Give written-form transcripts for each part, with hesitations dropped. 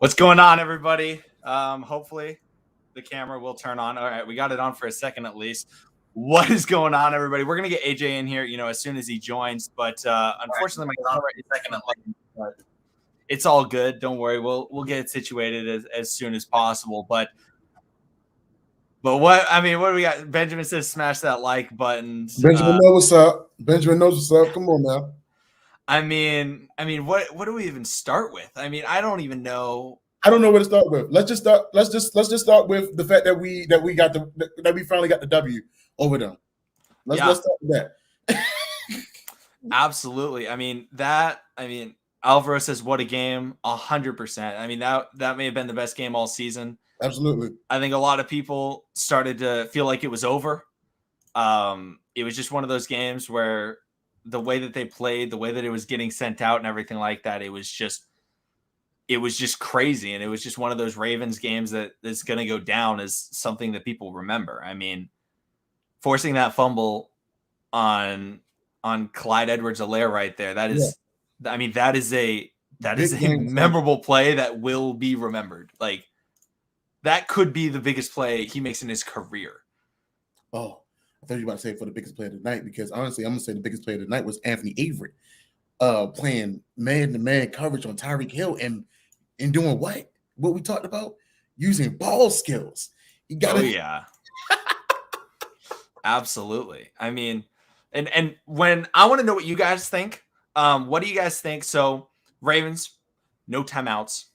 What's going on, everybody? Hopefully the camera will turn on. All right, we got it on for a second at least. What is going on, everybody? We're gonna get AJ in here, as soon as he joins. But unfortunately, my camera is second at but it's all good. Don't worry, we'll get it situated as soon as possible. But what do we got? Benjamin says smash that like button. Benjamin knows what's up. Benjamin knows what's up. Come on now. I mean, what do we even start with? I mean, I don't even know. I don't know where to start with. Let's just start with the fact that we finally got the W over them. Let's start with that. Absolutely. Alvaro says, "What a game!" 100%. I mean, that may have been the best game all season. Absolutely. I think a lot of people started to feel like it was over. It was just one of those games where the way that they played, the way that it was getting sent out and everything like that, it was just crazy. And it was just one of those Ravens games that's going to go down as something that people remember. I mean, forcing that fumble on Clyde Edwards-Helaire right there, that is a memorable play that will be remembered. Like, that could be the biggest play he makes in his career. Oh, I thought you were about to say for the biggest player of the night, because honestly, I'm going to say the biggest player of the night was Anthony Avery, playing man-to-man coverage on Tyreek Hill and doing what we talked about, using ball skills. You got Absolutely. I mean, and when I want to know what you guys think, what do you guys think? So Ravens, no timeouts,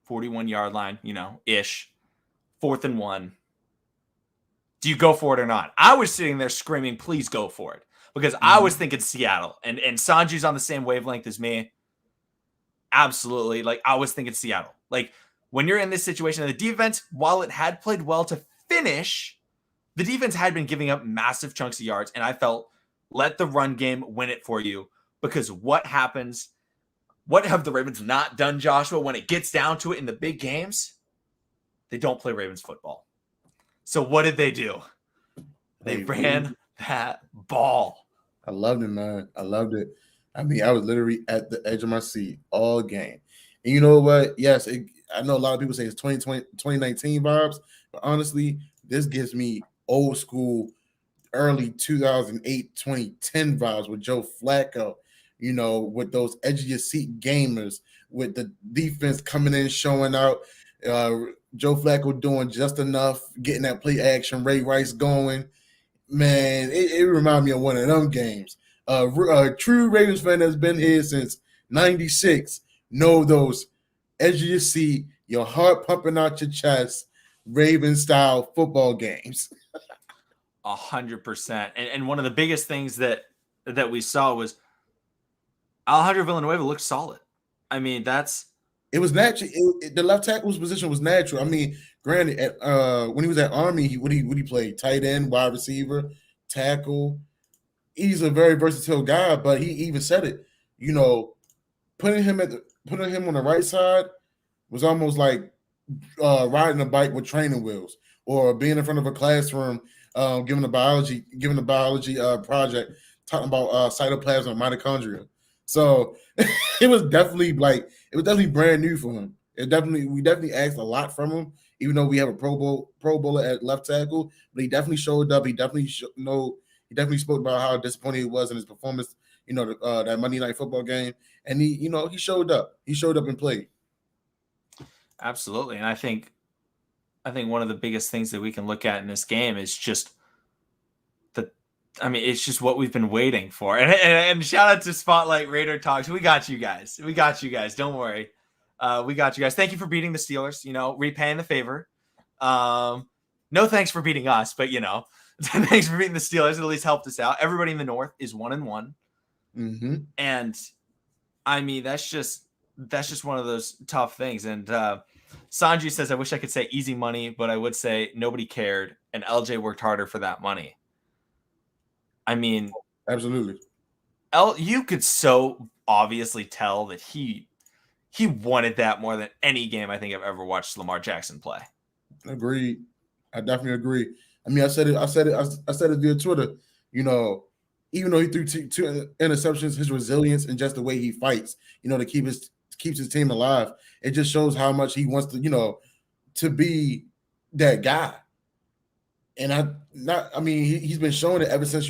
41-yard line, ish, 4th and 1. Do you go for it or not? I was sitting there screaming, please go for it. Because I was thinking Seattle. And Sanju's on the same wavelength as me. Absolutely. Like, I was thinking Seattle. Like, when you're in this situation, the defense, while it had played well to finish, the defense had been giving up massive chunks of yards. And I felt, let the run game win it for you. Because what happens? What have the Ravens not done, Joshua, when it gets down to it in the big games? They don't play Ravens football. So what did they do? They ran that ball. I loved it, man. I loved it. I mean, I was literally at the edge of my seat all game. And you know what? Yes, I know a lot of people say it's 2019 vibes, but honestly, this gives me old school, early 2008, 2010 vibes with Joe Flacco, with those edge of your seat gamers, with the defense coming in, showing out. Joe Flacco doing just enough, getting that play action, Ray Rice going. Man, it reminded me of one of them games. A true Ravens fan that's been here since 96 know those edge of your seat, your heart pumping out your chest, Raven-style football games. 100%. And one of the biggest things that we saw was Alejandro Villanueva looked solid. I mean, it was natural. The left tackle's position was natural. I mean, granted, when he was at Army, would he play tight end, wide receiver, tackle? He's a very versatile guy, but he even said it. Putting him on the right side was almost like riding a bike with training wheels, or being in front of a classroom, giving a biology project talking about cytoplasm and mitochondria. So it was definitely brand new for him. We definitely asked a lot from him, even though we have a Pro Bowler at left tackle. But he definitely showed up. He definitely spoke about how disappointed he was in his performance. That Monday Night Football game, and he showed up. He showed up and played. Absolutely, and I think one of the biggest things that we can look at in this game is just it's just what we've been waiting for. And shout out to Spotlight Raider Talks. We got you guys. Don't worry. We got you guys. Thank you for beating the Steelers, repaying the favor. No thanks for beating us, but thanks for beating the Steelers. It at least helped us out. Everybody in the North is 1-1. Mm-hmm. And I mean, that's just one of those tough things. And Sanji says, I wish I could say easy money, but I would say nobody cared. And LJ worked harder for that money. I mean, absolutely. You could so obviously tell that he wanted that more than any game I think I've ever watched Lamar Jackson play. Agreed. I definitely agree. I mean, I said it via Twitter. Even though he threw two interceptions, his resilience and just the way he fights, to keep keeps his team alive. It just shows how much he wants to, to be that guy. And he's been showing it ever since,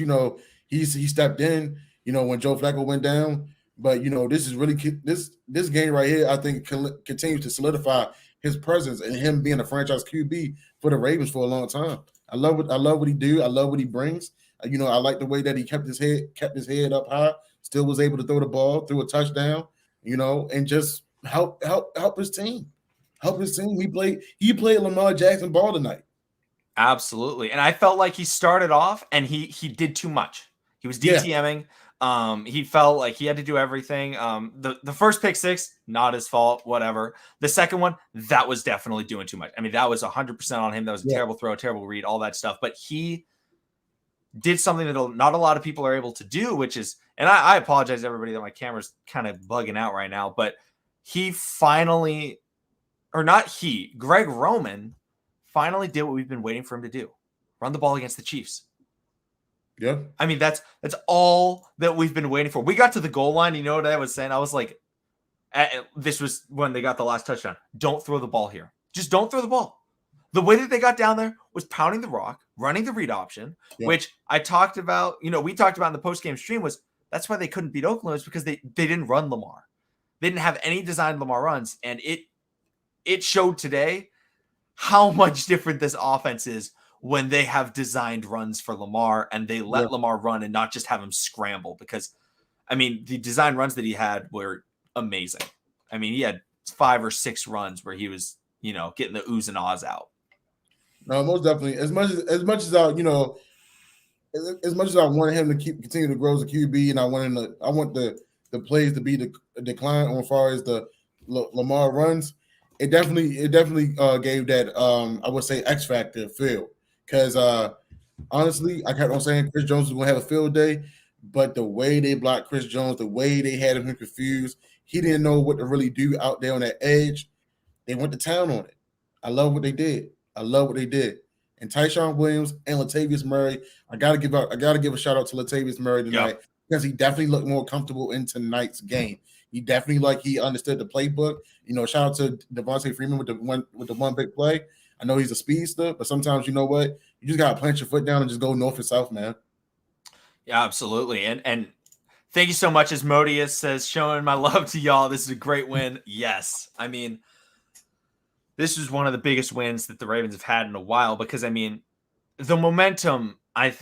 he stepped in, when Joe Flacco went down. But this is really this game right here, I think, continues to solidify his presence and him being a franchise QB for the Ravens for a long time. I love what he do. I love what he brings. I like the way that he kept his head up high, still was able to throw the ball, threw a touchdown, and just help his team. Help his team. He played Lamar Jackson ball tonight. Absolutely. And I felt like he started off and he did too much. He was DTMing. He felt like he had to do everything. The first pick six, not his fault, whatever. The second one, that was definitely doing too much. I mean, that was 100% on him. That was a terrible throw, terrible read, all that stuff. But he did something that not a lot of people are able to do, which is, and I apologize to everybody that my camera's kind of bugging out right now, but Greg Roman finally did what we've been waiting for him to do. Run the ball against the Chiefs. Yeah. I mean, that's all that we've been waiting for. We got to the goal line. You know what I was saying? I was like, this was when they got the last touchdown. Don't throw the ball here. Just don't throw the ball. The way that they got down there was pounding the rock, running the read option, which I talked about, we talked about in the post-game stream that's why they couldn't beat Oakland, was because they didn't run Lamar. They didn't have any designed Lamar runs. And it showed today how much different this offense is when they have designed runs for Lamar and they let Lamar run and not just have him scramble. Because, I mean, the design runs that he had were amazing. I mean, he had 5 or 6 runs where he was, getting the oohs and ahs out. No, most definitely. As much as I, as much as I wanted him to continue to grow as a QB, and I want the plays to be the decline on as far as the Lamar runs, it definitely gave that I would say X factor feel. Because honestly, I kept on saying Chris Jones was going to have a field day, but the way they blocked Chris Jones, the way they had him confused, he didn't know what to really do out there on that edge. They went to town on it. I love what they did. And Tyshawn Williams and Latavius Murray, I gotta give a shout out to Latavius Murray tonight because he definitely looked more comfortable in tonight's game. He definitely he understood the playbook. Shout out to Devontae Freeman with the one big play. I know he's a speedster, but sometimes you just gotta plant your foot down and just go north and south, man. Yeah, absolutely. And thank you so much. As Modius says, showing my love to y'all. This is a great win. Yes. I mean, this is one of the biggest wins that the Ravens have had in a while because, I mean, the momentum, I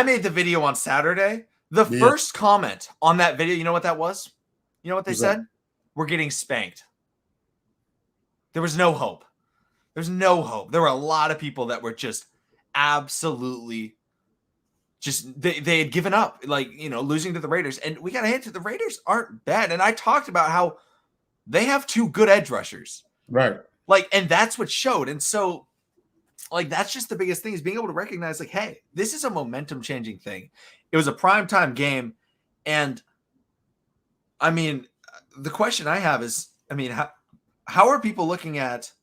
made the video on Saturday. The first comment on that video, you know what that was? You know what they said? We're getting spanked. There was no hope. There's no hope. There were a lot of people that were just absolutely they had given up, losing to the Raiders. And we got to hint to the Raiders aren't bad. And I talked about how they have 2 good edge rushers. Right. And that's what showed. And so, that's just the biggest thing is being able to recognize, hey, this is a momentum changing thing. It was a primetime game. And I mean, the question I have is, how are people looking at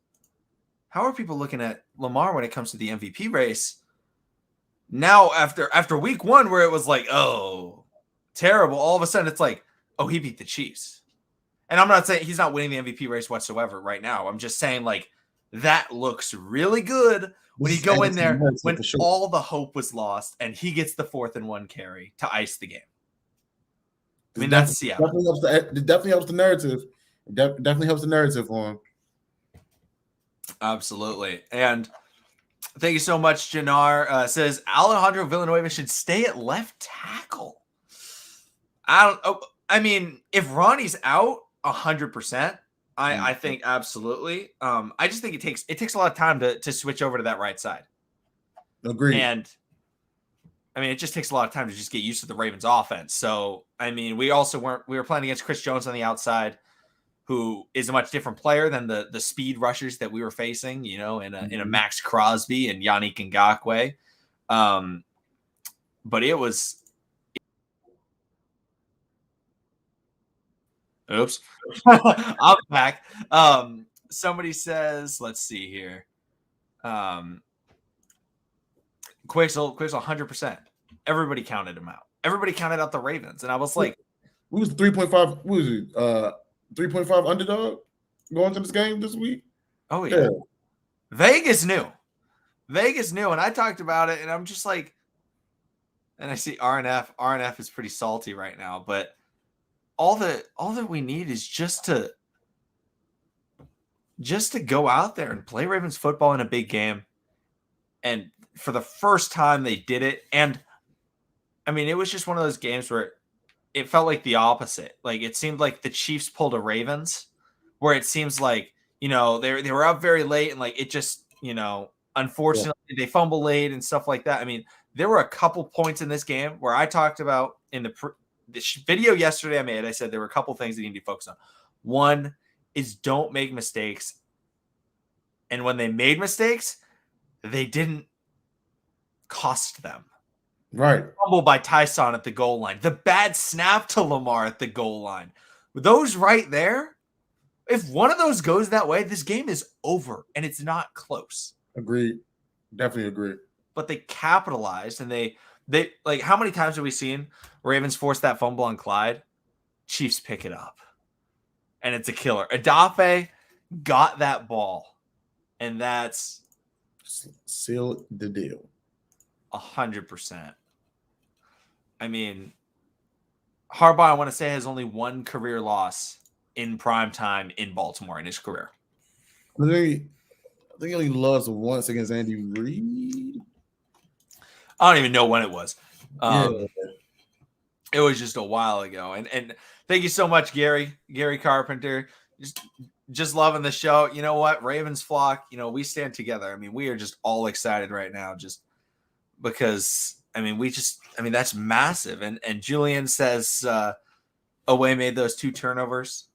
Lamar when it comes to the MVP race? Now, after week 1, where it was oh, terrible, all of a sudden it's he beat the Chiefs. And I'm not saying he's not winning the MVP race whatsoever right now. I'm just saying that looks really good when you go in there when all the hope was lost and he gets the 4th and 1 carry to ice the game. I mean, that's Seattle. It definitely helps the narrative. It definitely helps the narrative for him. Absolutely. And thank you so much, Jannar. Says Alejandro Villanueva should stay at left tackle. I mean, if Ronnie's out 100%, I think absolutely. I just think it takes a lot of time to switch over to that right side. Agreed. And I mean, it just takes a lot of time to just get used to the Ravens offense. So, I mean, we were playing against Chris Jones on the outside, who is a much different player than the speed rushers that we were facing, in a Max Crosby and Yannick Ngakoue. But it was. Oops. I'm back. Somebody says, let's see here. Quixel 100%. Everybody counted him out. Everybody counted out the Ravens. And I was like, what was 3.5? What was it? 3.5 underdog going to this game this week. Oh yeah. Vegas knew, and I talked about it, and I'm just like, and I see RNF is pretty salty right now, but all that we need is just to go out there and play Ravens football in a big game. And for the first time they did it. And I mean, it was just one of those games where it felt like the opposite. Like it seemed like the Chiefs pulled a Ravens, where it seems like, they were up very late, and like it just, unfortunately they fumble late and stuff like that. I mean, there were a couple points in this game where I talked about in the video yesterday I made. I said there were a couple things that you need to focus on. One is don't make mistakes. And when they made mistakes, they didn't cost them. Right. Fumble by Tyson at the goal line. The bad snap to Lamar at the goal line. Those right there, if one of those goes that way, this game is over, and it's not close. Agreed. Definitely agree. But they capitalized, and they like, how many times have we seen Ravens force that fumble on Clyde? Chiefs pick it up, and it's a killer. Adafe got that ball, and that's sealed the deal. 100%. I mean, Harbaugh, I want to say, has only one career loss in prime time in Baltimore in his career. I think he only lost once against Andy Reid. I don't even know when it was. It was just a while ago. And thank you so much, Gary Carpenter. Just loving the show. You know what? Ravens flock, we stand together. I mean, we are just all excited right now just because, I mean, that's massive. And Julian says Oweh made those 2 turnovers.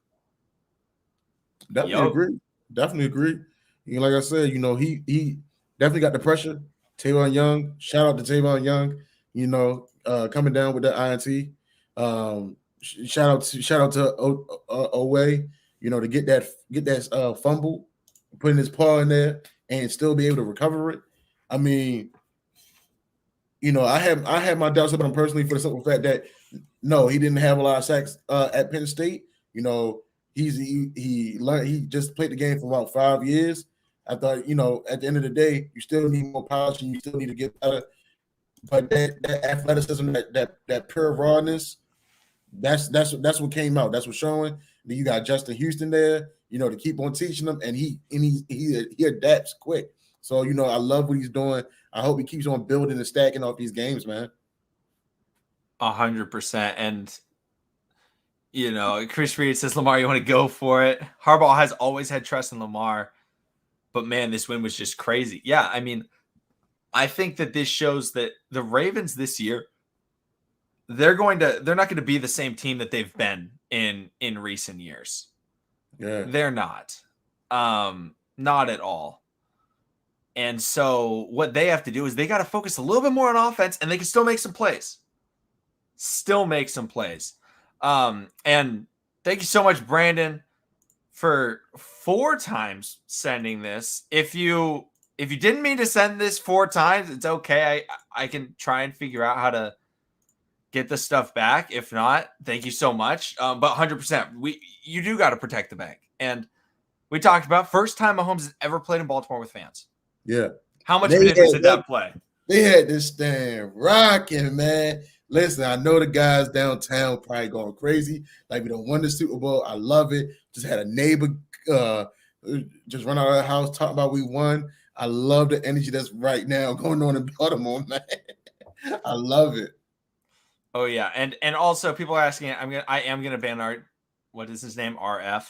Definitely agree. Like I said, he definitely got the pressure. Tavon Young, shout out to Tavon Young, coming down with that INT. Shout out to Oweh, to get that fumble, putting his paw in there and still be able to recover it. I mean, I had my doubts about him personally for the simple fact that no, he didn't have a lot of sacks at Penn State. He learned, he just played the game for about 5 years. I thought, at the end of the day, you still need more polish and you still need to get better. But that athleticism, that pure rawness, that's what came out. That's what's showing. Then you got Justin Houston there, to keep on teaching them, and he adapts quick. So, I love what he's doing. I hope he keeps on building and stacking off these games, man. 100%. And Chris Reed says, Lamar, you want to go for it? Harbaugh has always had trust in Lamar, but man, this win was just crazy. Yeah, I mean, I think that this shows that the Ravens this year, they're not going to be the same team that they've been in recent years. Yeah, they're not, not at all. And so what they have to do is they got to focus a little bit more on offense, and they can still make some plays. And thank you so much, Brandon, for 4 times sending this. If you didn't mean to send this 4 times, it's okay. I can try and figure out how to get the stuff back. If not, thank you so much. But 100%, you do got to protect the bank. And we talked about first time Mahomes has ever played in Baltimore with fans. Yeah. How much of a difference did that play? They had this thing rocking, man. Listen, I know the guys downtown probably going crazy. Like, we don't won the Super Bowl. I love it. Just had a neighbor just run out of the house talking about we won. I love the energy that's right now going on in Baltimore, man. I love it. Oh yeah, and also people are asking. I am gonna ban what is his name? RNF.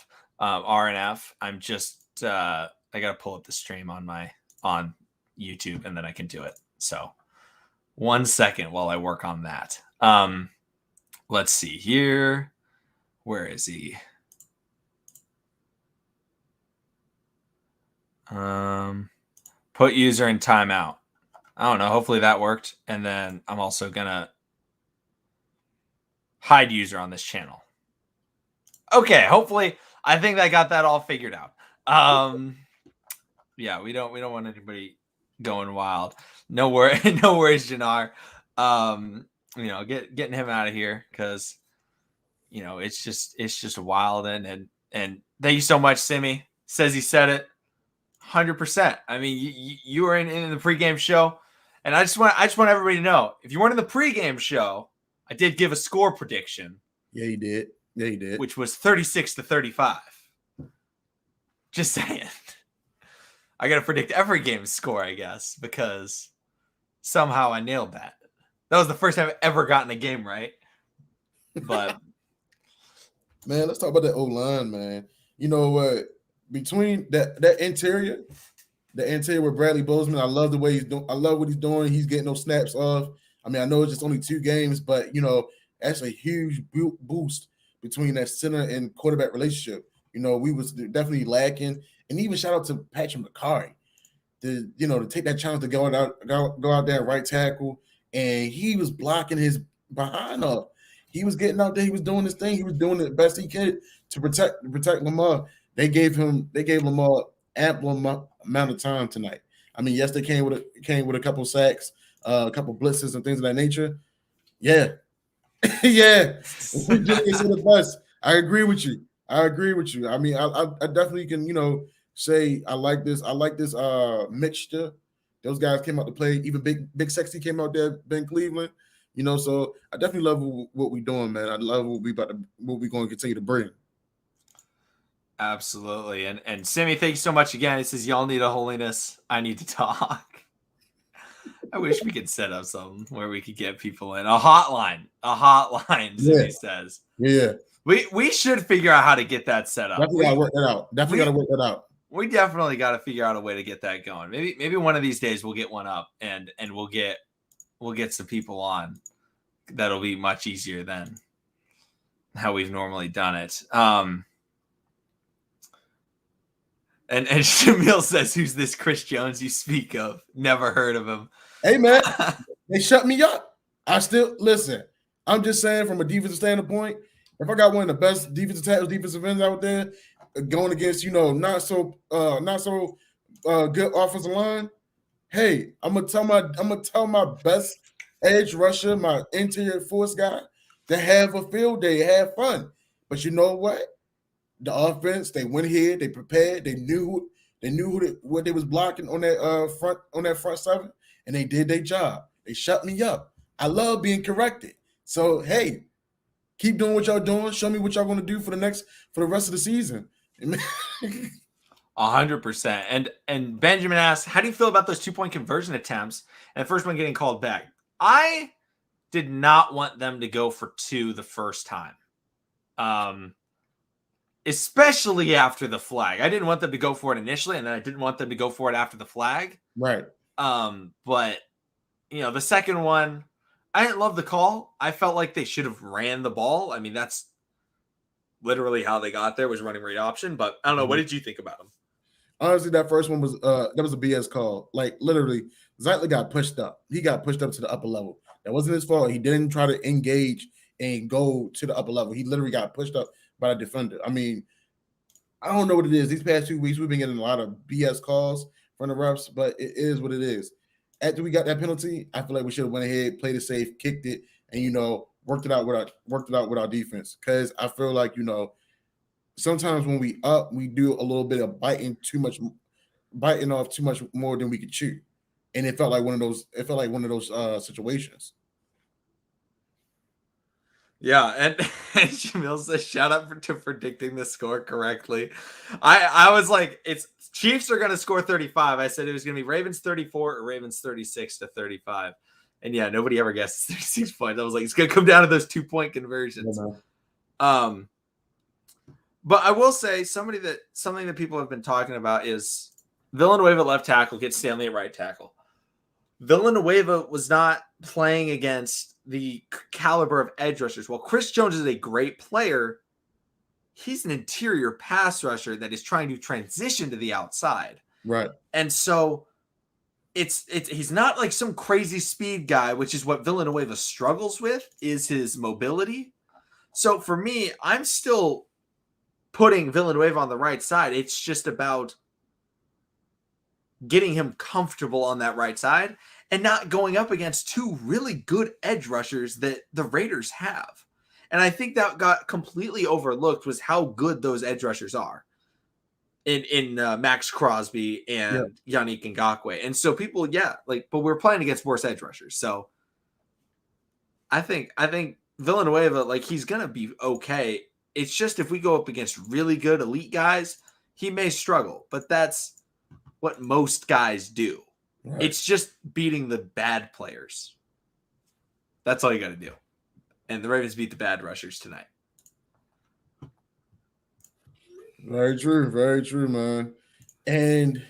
I'm just I gotta pull up the stream on YouTube, and then I can do it. So 1 second while I work on that. Let's see here. Where is he? Put user in timeout. I don't know. Hopefully that worked. And then I'm also gonna hide user on this channel. Okay, hopefully I think I got that all figured out. Yeah, we don't want anybody going wild. No worries, Jannar. Getting him out of here because it's just wild and And thank you so much, Simi. Says he said it. 100%. I mean, you were in the pregame show, and I just want everybody to know, if you weren't in the pregame show, I did give a score prediction. Yeah, he did. Yeah, he did. Which was 36-35. Just saying. I got to predict every game's score, I guess, because somehow I nailed that. That was the first time I've ever gotten a game right. But man, let's talk about that O-line, man. You know what? Between that interior, the interior with Bradley Bozeman, I love the way he's doing. I love what he's doing. He's getting those snaps off. I mean, I know it's just only 2 games, but, you know, that's a huge boost between that center and quarterback relationship. You know, we was definitely lacking. And even shout out to Patrick McCarry to take that chance to go out there and right tackle. And he was blocking his behind up. He was getting out there. He was doing his thing. He was doing the best he could to protect Lamar. They gave Lamar ample amount of time tonight. I mean, yes, they came with a couple sacks, a couple blitzes and things of that nature. Yeah. Yeah. We just can say the best. I agree with you. I mean, I definitely can, say I like this mixture. Those guys came out to play. Even Big Sexy came out there, Ben Cleveland. So I definitely love what we're doing, man. I love what we're going to continue to bring. Absolutely. And Sammy, thank you so much again. He says, y'all need a holiness. I need to talk. I wish we could set up something where we could get people in. A hotline, Sammy says. Yeah. We should figure out how to get that set up. Definitely got to work that out. We definitely got to figure out a way to get that going. Maybe one of these days we'll get one up and we'll get some people on. That'll be much easier than how we've normally done it. And Shamil says, "Who's this Chris Jones you speak of? Never heard of him." Hey man, they shut me up. I still listen. I'm just saying, from a defensive standpoint, if I got one of the best defensive tackles, defensive ends out there, going against not so good offensive line, hey, I'm gonna tell my best edge rusher, my interior force guy, to have a field day, have fun. But you know what? The offense, they went here, they prepared, they knew what they was blocking on that front 7, and they did their job. They shut me up. I love being corrected. So hey, keep doing what y'all doing. Show me what y'all going to do for the rest of the season. 100%. And Benjamin asks, how do you feel about those 2-point conversion attempts and the first one getting called back? I did not want them to go for 2 the first time. Especially after the flag. I didn't want them to go for it initially, and then I didn't want them to go for it after the flag. Right. But the second one, I didn't love the call. I felt like they should have ran the ball. I mean, that's literally how they got there, was running read option. But I don't know. What did you think about them? Honestly, that first one was that was a BS call. Like, literally, Zeitler got pushed up. He got pushed up to the upper level. That wasn't his fault. He didn't try to engage and go to the upper level. He literally got pushed up by a defender. I mean, I don't know what it is. These past 2 weeks, we've been getting a lot of BS calls from the refs, but it is what it is. After we got that penalty, I feel like we should have went ahead, played it safe, kicked it, and worked it out with our defense. Because I feel like sometimes when we up, we do a little bit of biting off too much more than we could chew, and it felt like one of those. Situations. Yeah, and Jamil says, shout out to predicting the score correctly. I was like, it's Chiefs are going to score 35. I said it was going to be Ravens 34 or Ravens 36-35. And yeah, nobody ever guessed 36 points. I was like, it's going to come down to those 2-point conversions. Yeah, but I will say something that people have been talking about is Villanueva left tackle gets Stanley at right tackle. Villanueva was not playing against the caliber of edge rushers. While Chris Jones is a great player, he's an interior pass rusher that is trying to transition to the outside. Right. And so he's not like some crazy speed guy, which is what Villanueva struggles with, is his mobility. So for me, I'm still putting Villanueva on the right side. It's just about getting him comfortable on that right side and not going up against 2 really good edge rushers that the Raiders have. And I think that got completely overlooked was how good those edge rushers are in Max Crosby and Yannick Ngakoue. And so people, but we're playing against worse edge rushers. So I think Villanueva, like, he's going to be okay. It's just if we go up against really good elite guys, he may struggle. But that's what most guys do. Right. It's just beating the bad players. That's all you got to do. And the Ravens beat the bad rushers tonight. Very true, man. And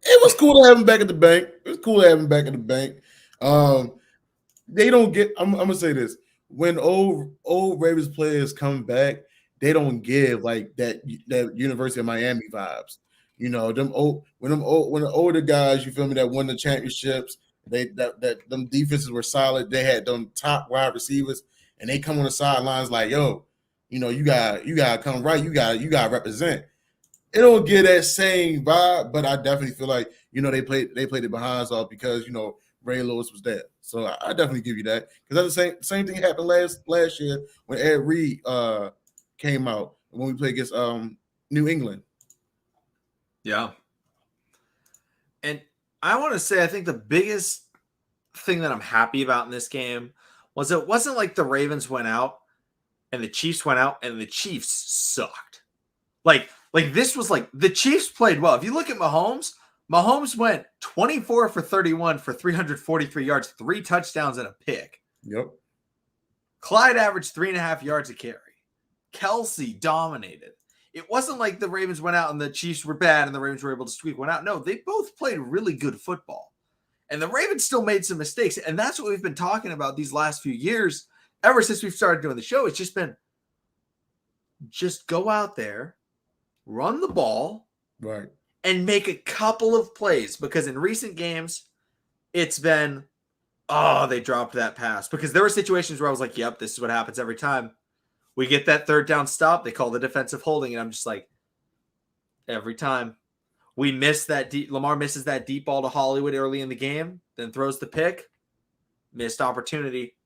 it was cool to have him back at the bank. They don't get. I'm gonna say this: when old Ravens players come back, they don't give like that University of Miami vibes. You know, when the older guys, you feel me, that won the championships, them defenses were solid. They had them top wide receivers, and they come on the sidelines like, yo, you know, you gotta come right, you gotta represent. It don't get that same vibe, but I definitely feel like, you know, they played it behind off because, you know, Ray Lewis was there. So I definitely give you that, because that's the same thing happened last year when Ed Reed came out when we played against New England. Yeah. And I want to say, I think the biggest thing that I'm happy about in this game was it wasn't like the Ravens went out and the Chiefs went out and the Chiefs sucked. Like this was like the Chiefs played well. If you look at Mahomes went 24 for 31 for 343 yards, 3 touchdowns and a pick. Yep. Clyde averaged 3.5 yards a carry. Kelsey dominated. It wasn't like the Ravens went out and the Chiefs were bad and the Ravens were able to squeak one out. No, they both played really good football. And the Ravens still made some mistakes. And that's what we've been talking about these last few years. Ever since we've started doing the show, it's just been, just go out there, run the ball, right, and make a couple of plays. Because in recent games, it's been, oh, they dropped that pass. Because there were situations where I was like, yep, this is what happens every time. We get that third down stop. They call the defensive holding. And I'm just like, every time. We miss that deep. Lamar misses that deep ball to Hollywood early in the game, then throws the pick. Missed opportunity.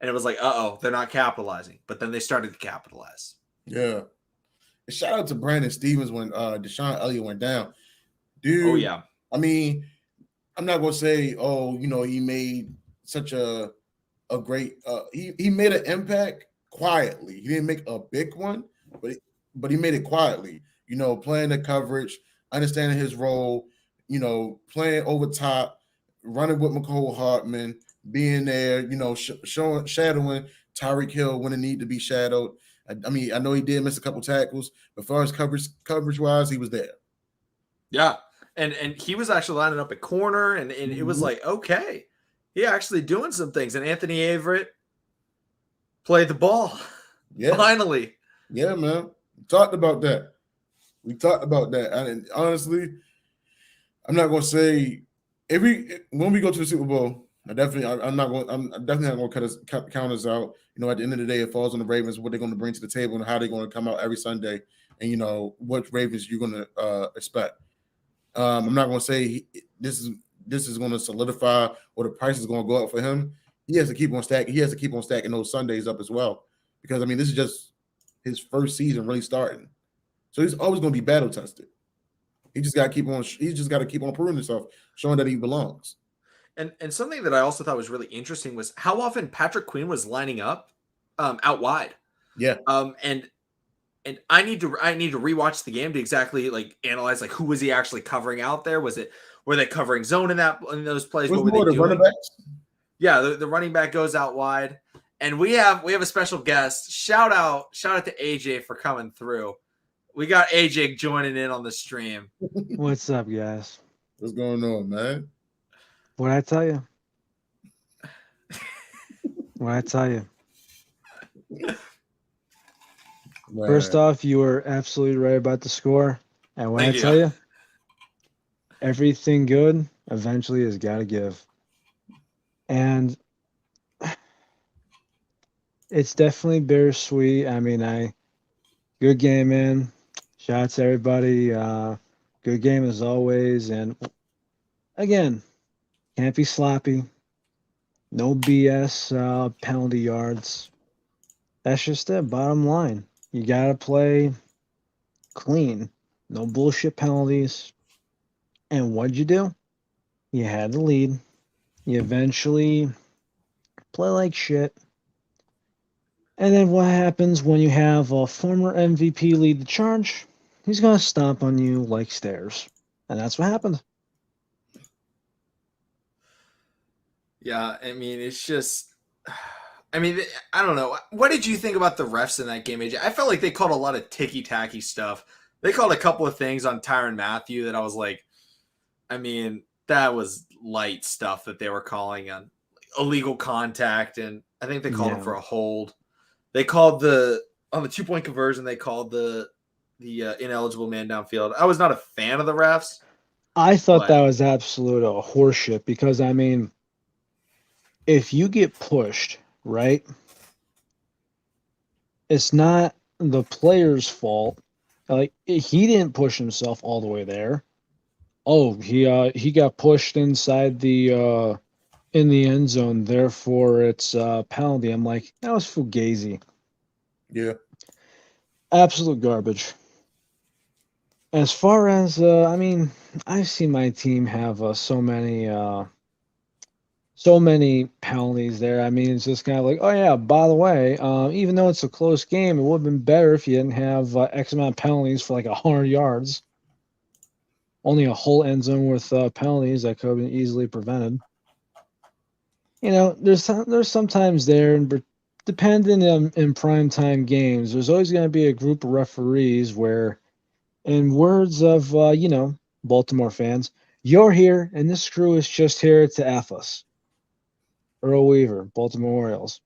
And it was like, uh-oh, they're not capitalizing. But then they started to capitalize. Yeah. Shout out to Brandon Stevens when Deshaun Elliott went down. Dude. Oh, yeah. I mean, I'm not going to say, oh, you know, he made such a great he made an impact quietly. He didn't make a big one, but he made it quietly. You know, playing the coverage, understanding his role, you know, playing over top, running with McCole Hartman, being there, you know, shadowing Tyreek Hill when it need to be shadowed. I mean, I know he did miss a couple tackles, but as far as coverage wise, he was there. Yeah, and he was actually lining up at corner, and it was like, okay, he actually doing some things. And Anthony Averett played the ball. Yeah, finally. Yeah, man. We talked about that. And honestly, I'm not going to say when we go to the Super Bowl, I'm definitely not going to count us out. You know, at the end of the day, it falls on the Ravens what they're going to bring to the table and how they're going to come out every Sunday, and you know what Ravens you're going to expect. I'm not going to say this is going to solidify or the price is going to go up for him. He has to keep on stacking. He has to keep on stacking those Sundays up as well, because I mean this is just his first season really starting, so he's always going to be battle tested. He just got to keep on. He's just got to keep on proving himself, showing that he belongs. And something that I also thought was really interesting was how often Patrick Queen was lining up out wide. Yeah. And I need to rewatch the game to exactly like analyze like who was he actually covering out there? Were they covering zone in those plays? What were they doing? Running backs? Yeah, the running back goes out wide, and we have a special guest. Shout out to AJ for coming through. We got AJ joining in on the stream. What's up, guys? What's going on, man? What'd I tell you? What'd I tell you? Man. First off, you were absolutely right about the score. And when I tell you, everything good eventually has got to give. And it's definitely bittersweet. I mean, good game, man. Shout out to everybody. Good game as always. And again, can't be sloppy. No BS penalty yards. That's just it. Bottom line. You got to play clean. No bullshit penalties. And what'd you do? You had the lead. You eventually play like shit. And then what happens when you have a former MVP lead the charge? He's going to stomp on you like stairs. And that's what happened. Yeah, I mean, it's just. I mean, I don't know. What did you think about the refs in that game, AJ? I felt like they called a lot of ticky-tacky stuff. They called a couple of things on Tyrann Mathieu that I was like, I mean, that was light stuff that they were calling on illegal contact, and I think they called him for a hold. They called on the 2-point conversion, they called the ineligible man downfield. I was not a fan of the refs. I thought that was absolute horseshit because, I mean, if you get pushed, right, it's not the player's fault. Like, he didn't push himself all the way there. Oh, he got pushed inside the in the end zone, therefore it's penalty. I'm like, that was fugazi. Yeah. Absolute garbage. As far as I mean, I've seen my team have so many penalties there. I mean, it's just kind of like, oh yeah, by the way, even though it's a close game, it would have been better if you didn't have X amount of penalties for like 100 yards. Only a whole end zone with penalties that could have been easily prevented. You know, there's sometimes there, and depending in primetime games, there's always going to be a group of referees where, in words of Baltimore fans, you're here and this crew is just here to F us. Earl Weaver, Baltimore Orioles.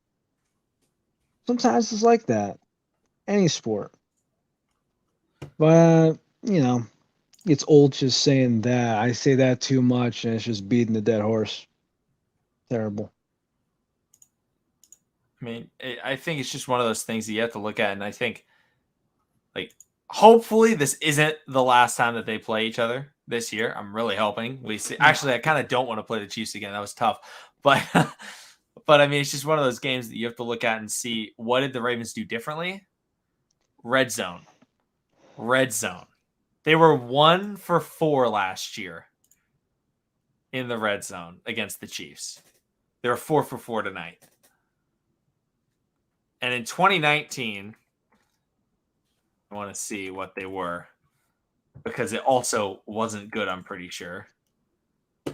Sometimes it's like that. Any sport. But, it's old just saying that. I say that too much and it's just beating the dead horse. Terrible. I mean, I think it's just one of those things that you have to look at, and I think, like, hopefully this isn't the last time that they play each other this year. I'm really hoping we see. Actually, I kind of don't want to play the Chiefs again. That was tough, but but I mean, it's just one of those games that you have to look at and see what did the Ravens do differently. Red zone. They were 1 for 4 last year in the red zone against the Chiefs. They were 4 for 4 tonight. And in 2019, I want to see what they were because it also wasn't good, I'm pretty sure. I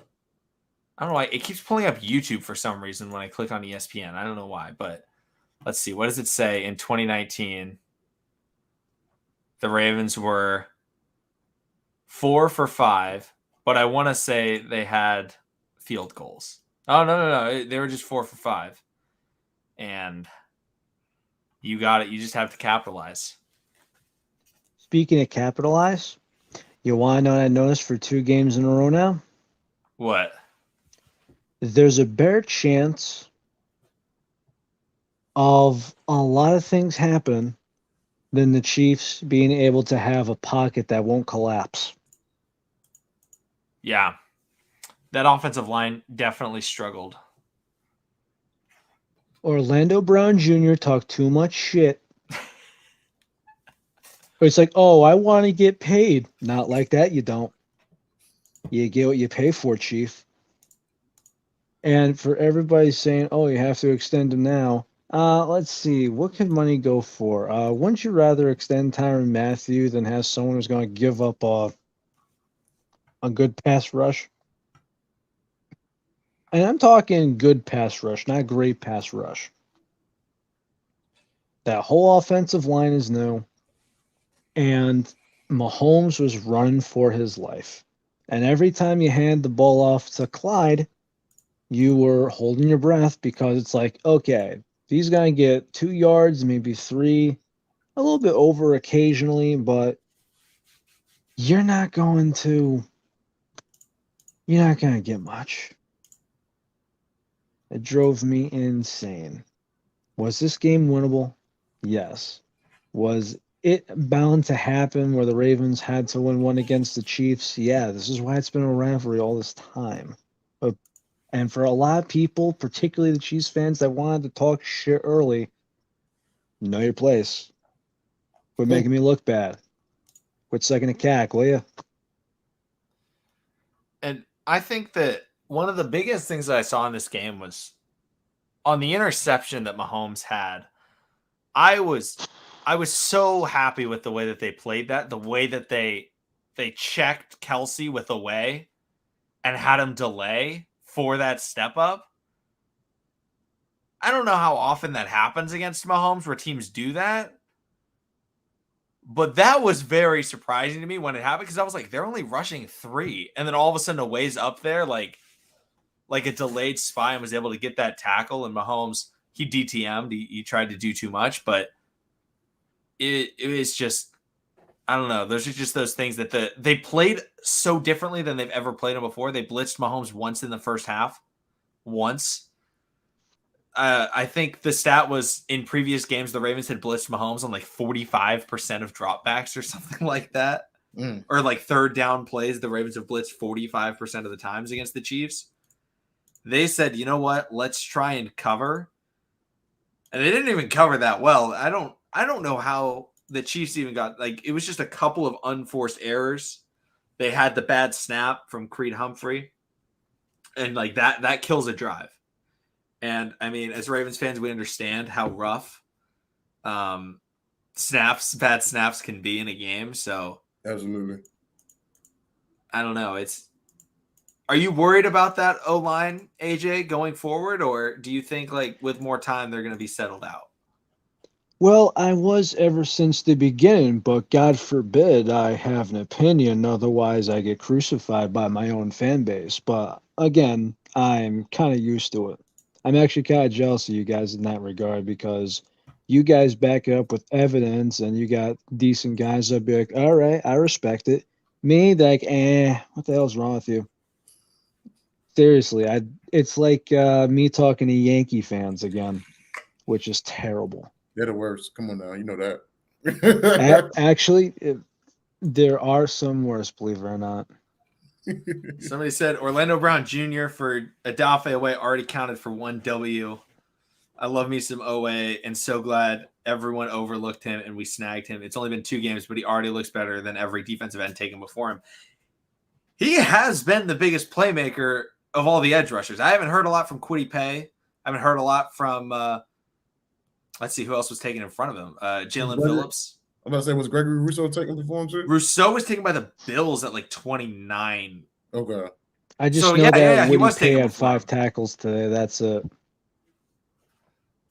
don't know why. It keeps pulling up YouTube for some reason when I click on ESPN. I don't know why, but let's see. What does it say in 2019? The Ravens were 4 for 5, but I want to say they had field goals. Oh, no. They were just 4 for 5. And you got it. You just have to capitalize. Speaking of capitalize, you want to know what I noticed for 2 games in a row now? What? There's a better chance of a lot of things happen than the Chiefs being able to have a pocket that won't collapse. Yeah. That offensive line definitely struggled. Orlando Brown Jr. talked too much shit. It's like, oh, I want to get paid. Not like that, you don't. You get what you pay for, Chief. And for everybody saying, oh, you have to extend him now. Let's see. What can money go for? Wouldn't you rather extend Tyrann Mathieu than have someone who's going to give up a good pass rush? And I'm talking good pass rush, not great pass rush. That whole offensive line is new. And Mahomes was running for his life. And every time you hand the ball off to Clyde, you were holding your breath because it's like, okay, he's going to get 2 yards, maybe 3, a little bit over occasionally, but you're not going to get much. It drove me insane. Was this game winnable? Yes. Was it bound to happen where the Ravens had to win one against the Chiefs? Yeah, this is why it's been a rivalry all this time. But And for a lot of people, particularly the Chiefs fans that wanted to talk shit early, know your place. Quit making me look bad. Quit sucking a cack, will you? And I think that one of the biggest things that I saw in this game was on the interception that Mahomes had. I was so happy with the way that they played that, the way that they checked Kelsey with away and had him delay for that step up. I don't know how often that happens against Mahomes where teams do that. But that was very surprising to me when it happened because I was like, they're only rushing 3. And then all of a sudden Away's up there like a delayed spy and was able to get that tackle. And Mahomes, he DTM'd. He tried to do too much. But it was just, I don't know. Those are just those things that they played so differently than they've ever played them before. They blitzed Mahomes once in the first half. Once. I think the stat was in previous games, the Ravens had blitzed Mahomes on like 45% of dropbacks or something like that. Or like third down plays, the Ravens have blitzed 45% of the times against the Chiefs. They said, you know what? Let's try and cover. And they didn't even cover that well. I don't know how the Chiefs even got, like, it was just a couple of unforced errors. They had the bad snap from Creed Humphrey. And like that kills a drive. And I mean, as Ravens fans, we understand how rough bad snaps can be in a game. So absolutely. I don't know. Are you worried about that O-line, AJ, going forward? Or do you think like with more time, they're going to be settled out? Well, I was ever since the beginning, but God forbid I have an opinion. Otherwise, I get crucified by my own fan base. But again, I'm kind of used to it. I'm actually kind of jealous of you guys in that regard because you guys back it up with evidence and you got decent guys that'll be like, all right, I respect it. Me, like, what the hell's wrong with you? Seriously, it's like me talking to Yankee fans again, which is terrible. They're the worst. Come on now, you know that. Actually, there are some worse, believe it or not. Somebody said Orlando Brown Jr. for Adafe Away already counted for 1 W. I love me some OA and so glad everyone overlooked him and we snagged him. It's only been 2 games, but he already looks better than every defensive end taken before him. He has been the biggest playmaker of all the edge rushers. I haven't heard a lot from Kwity Paye. I haven't heard a lot from, let's see, who else was taken in front of him? Jalen Phillips. I'm about to say, was Gregory Rousseau taken before him too? Rousseau was taken by the Bills at like 29. Okay. I just know that Kwity Paye had 5 tackles today. That's it.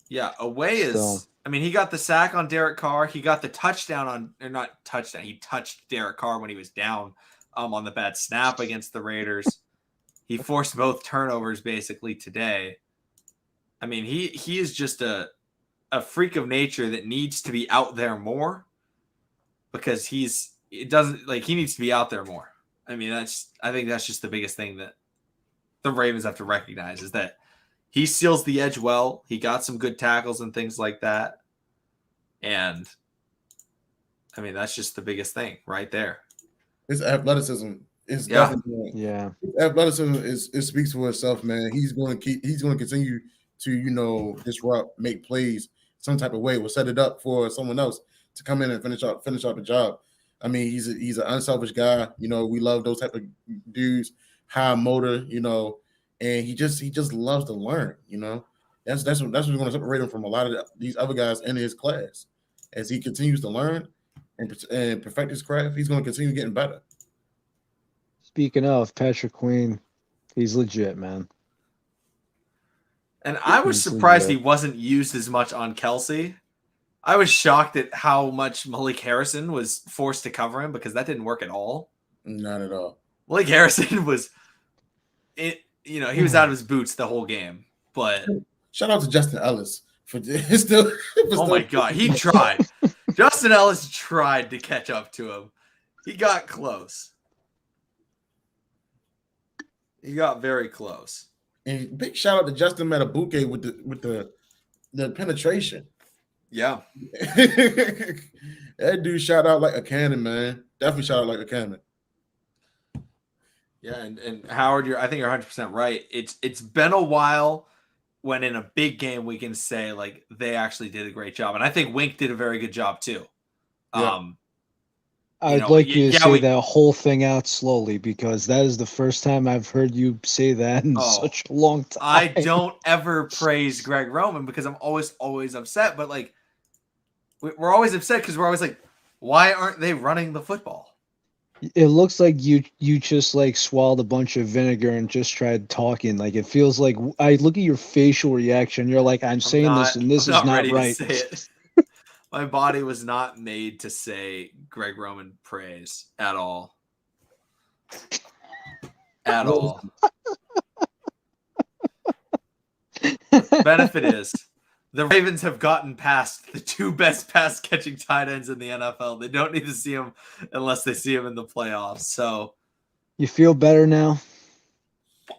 Yeah, Away is. I mean, he got the sack on Derek Carr. He got the touchdown on, or not touchdown. He touched Derek Carr when he was down on the bad snap against the Raiders. He forced both turnovers basically today. I mean, he is just a freak of nature that needs to be out there more because he needs to be out there more. I mean, I think that's just the biggest thing that the Ravens have to recognize is that he seals the edge well. He got some good tackles and things like that. And I mean, that's just the biggest thing right there. His athleticism is definitely His athleticism it speaks for itself, man. He's going to continue to, disrupt, make plays some type of way. We'll set it up for someone else to come in and finish out the job. I mean, he's an unselfish guy. We love those type of dudes, high motor, and he just loves to learn. That's what's going to separate him from a lot of these other guys in his class. As he continues to learn and perfect his craft, he's going to continue getting better. Speaking of Patrick Queen, he's legit, man. And I was surprised he wasn't used as much on Kelsey. I was shocked at how much Malik Harrison was forced to cover him because that didn't work at all. Not at all. Malik Harrison was, he was out of his boots the whole game. But shout out to Justin Ellis for still. Oh my God, he tried. Justin Ellis tried to catch up to him. He got close. He got very close. And big shout out to Justin Matabuke with the penetration. Yeah. That dude shout out like a cannon, man. Definitely shout out like a cannon. Yeah, and Howard, I think you're 100% right. It's been a while when in a big game we can say like they actually did a great job, and I think Wink did a very good job too. Yeah. I'd like you to say that whole thing out slowly because that is the first time I've heard you say that in such a long time. I don't ever praise Greg Roman because I'm always upset. But like, we're always upset because we're always like, why aren't they running the football? It looks like you just like swallowed a bunch of vinegar and just tried talking. Like it feels like I look at your facial reaction. You're like, I'm saying this and this is not right. To say it. My body was not made to say Greg Roman praise at all. At all. Benefit is the Ravens have gotten past the two best pass catching tight ends in the NFL. They don't need to see them unless they see them in the playoffs. So you feel better now?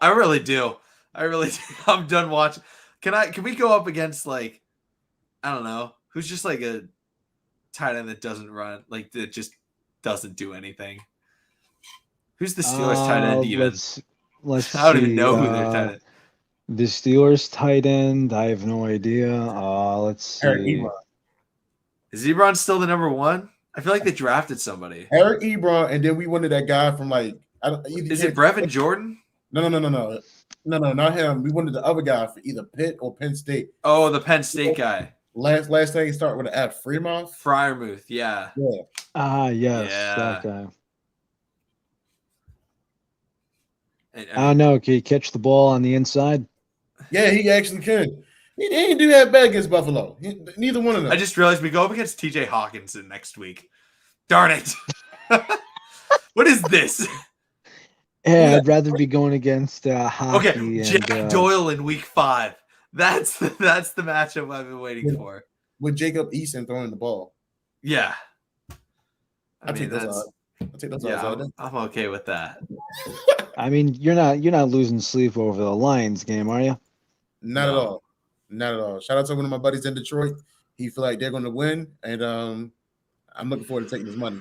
I really do. I'm done watching. Can we go up against like, I don't know, who's just like a tight end that doesn't run, like that just doesn't do anything? Who's the Steelers tight end even? Let's I don't even know who their tight end. The Steelers tight end, I have no idea. Let's see. Eric Ebron. Is Ebron still the number one? I feel like they drafted somebody. Eric Ebron, and then we wanted that guy from like is it Brevin Jordan? No, not him. We wanted the other guy for either Pitt or Penn State. Oh, the Penn State guy. Last thing he started with an F. Freiermuth, yeah. Yes, that guy. I don't know. Can he catch the ball on the inside? Yeah, he actually can. He didn't do that bad against Buffalo. Neither one of them. I just realized we go up against TJ Hawkinson next week. Darn it. What is this? Yeah, I'd rather be going against hockey. Okay, Jack Doyle in week 5. That's the matchup I've been waiting for. With Jacob Eason throwing the ball. Yeah. I take those odds. I'm okay with that. I mean, you're not losing sleep over the Lions game, are you? Not at all. Not at all. Shout out to one of my buddies in Detroit. He feel like they're going to win, and I'm looking forward to taking his money.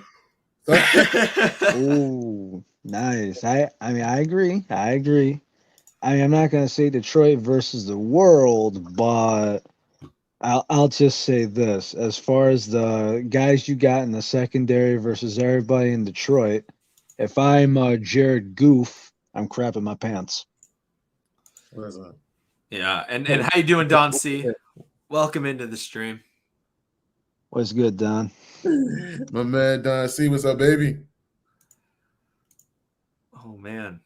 Oh, nice. I mean, I agree. I mean, I'm not going to say Detroit versus the world, but I'll just say this: as far as the guys you got in the secondary versus everybody in Detroit, if I'm Jared Goof, I'm crapping my pants. What is that? Yeah, and how you doing, Don C? Welcome into the stream. What's good, Don? My man Don C, what's up, baby? Oh man,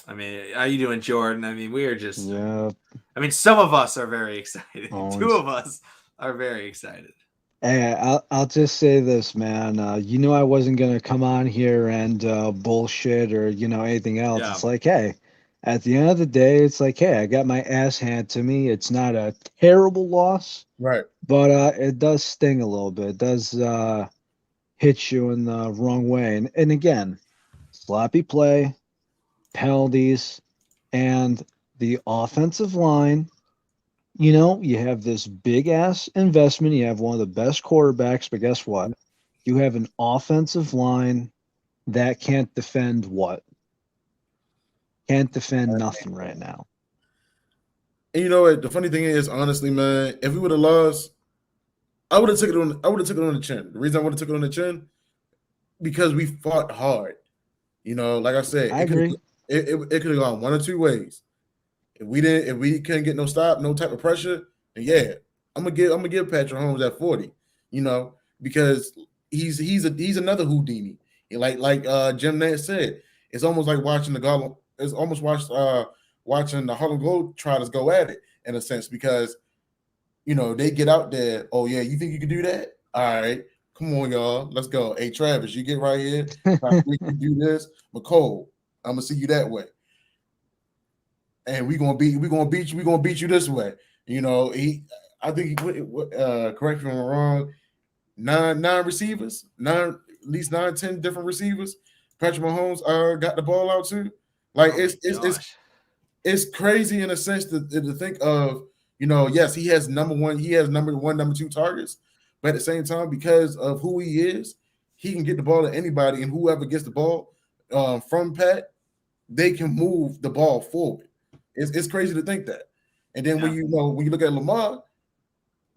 I mean, how you doing, Jordan? I mean, we are just. Yeah. I mean, some of us are very excited. 2 of us are very excited. Hey, I'll just say this, man. You knew I wasn't gonna come on here and bullshit or anything else. Yeah. It's like, hey, at the end of the day, it's like, hey, I got my ass handed to me. It's not a terrible loss, right? But it does sting a little bit. It does hit you in the wrong way. And again, sloppy play, penalties, and the offensive line. You have this big ass investment. You have one of the best quarterbacks, but guess what? You have an offensive line that can't defend what? Can't defend nothing right now. And you know what? The funny thing is, honestly, man, if we would have lost, I would have took it on the chin. The reason I would have took it on the chin, because we fought hard. Like I said, I agree. It could have gone one or two ways. If we couldn't get no stop, no type of pressure, then yeah, I'm gonna give Patrick Mahomes at 40. Because he's another Houdini. Like Jim Nance said, it's almost like watching watching the Harlem Globetrotters go at it in a sense, because they get out there. Oh yeah, you think you can do that? All right, come on, y'all, let's go. Hey Travis, you get right here. We can do this. McCole, I'm gonna see you that way. And we're gonna beat you this way. I think correct me if I'm wrong, nine receivers, at least 9-10 different receivers. Patrick Mahomes got the ball out too. Like it's crazy in a sense to think of, yes, he has number one, number 2 targets, but at the same time, because of who he is, he can get the ball to anybody, and whoever gets the ball from Pat, they can move the ball forward. It's crazy to think that. And then when you look at Lamar,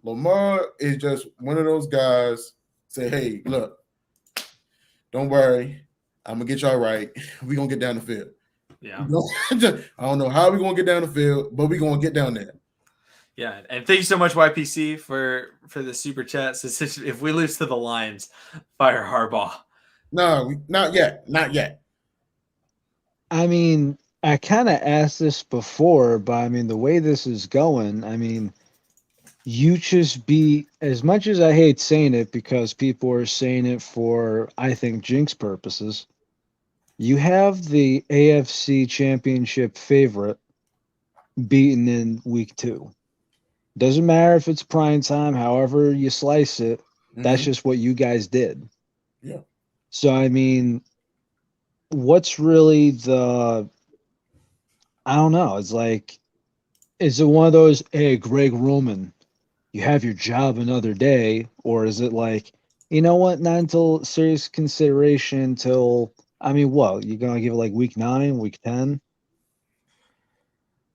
Lamar is just one of those guys. Say, hey, look, don't worry, I'm gonna get y'all right. We're gonna get down the field. Yeah. I don't know how we're gonna get down the field, but we're gonna get down there. Yeah, and thank you so much, YPC, for the super chat. So if we lose to the Lions, fire Harbaugh. No, not yet. Not yet. I mean, I kind of asked this before, but I mean, the way this is going, I mean, you just be, as much as I hate saying it because people are saying it for, I think, jinx purposes, you have the AFC championship favorite beaten in week 2. Doesn't matter if it's prime time, however you slice it, that's just what you guys did. Yeah. So, I mean, what's really I don't know. It's like, is it one of those, hey, Greg Roman, you have your job another day? Or is it like, you know what, not until serious consideration until, I mean, what, you're going to give it like week 9, week 10?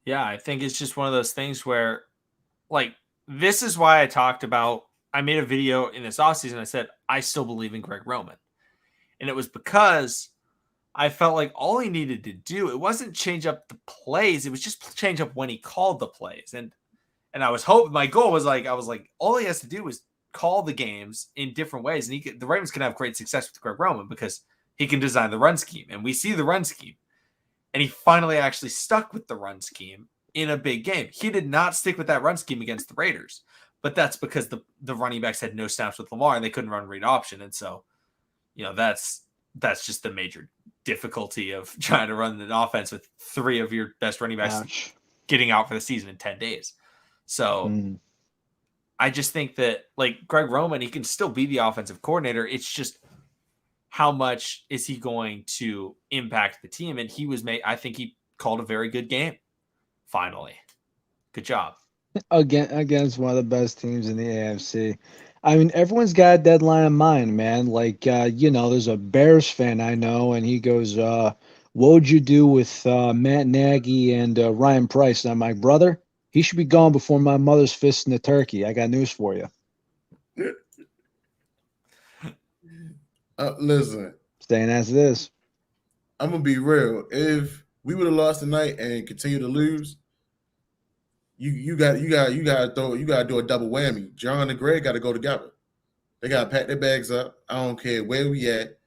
Yeah, I think it's just one of those things where, like, this is why I made a video in this offseason. I said, I still believe in Greg Roman. And it was because I felt like all he needed to do, it wasn't change up the plays. It was just change up when he called the plays. And I was hoping, my goal was like, I was like, all he has to do is call the games in different ways. And the Ravens can have great success with Greg Roman because he can design the run scheme. And we see the run scheme. And he finally actually stuck with the run scheme in a big game. He did not stick with that run scheme against the Raiders, but that's because the running backs had no snaps with Lamar and they couldn't run read option. And so, that's just the major difficulty of trying to run an offense with 3 of your best running backs getting out for the season in 10 days. So I just think that, like, Greg Roman, he can still be the offensive coordinator. It's just, how much is he going to impact the team? And I think he called a very good game. Finally. Good job. Against one of the best teams in the AFC. I mean, everyone's got a deadline in mind, man. Like, there's a Bears fan I know, and he goes, what would you do with Matt Nagy and Ryan Price? And I'm like, brother, he should be gone before my mother's fist in the turkey. I got news for you. Listen. Staying as it is. I'm gonna be real. If we would have lost tonight and continue to lose, you got to do a double whammy. John and Greg got to go together. They got to pack their bags up. I don't care where we at.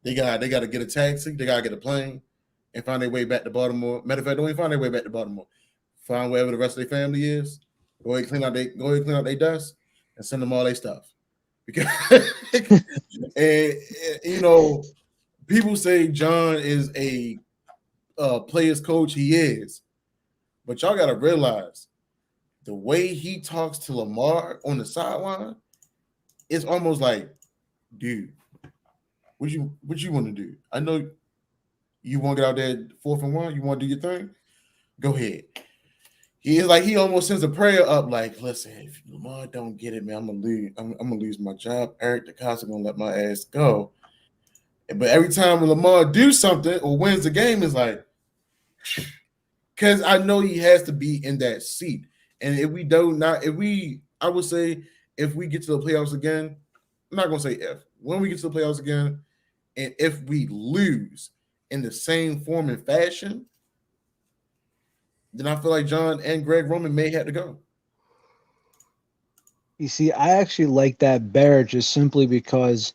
They got to get a taxi. They got to get a plane and find their way back to Baltimore. Matter of fact, don't even find their way back to Baltimore. Find wherever the rest of their family is. Go ahead clean out their desk and send them all their stuff. Because and people say John is a player's coach. He is, but y'all got to realize the way he talks to Lamar on the sideline, it's almost like, dude, what you want to do? I know you want to get out there 4th and 1. You want to do your thing? Go ahead. He almost sends a prayer up, like, listen, if Lamar don't get it, man, I'm gonna lose my job. Eric DeCosta gonna let my ass go. But every time when Lamar do something or wins the game, it's like, because I know he has to be in that seat. And if we I would say if we get to the playoffs again, I'm not gonna say if. When we get to the playoffs again, and if we lose in the same form and fashion, then I feel like John and Greg Roman may have to go. You see, I actually like that better just simply because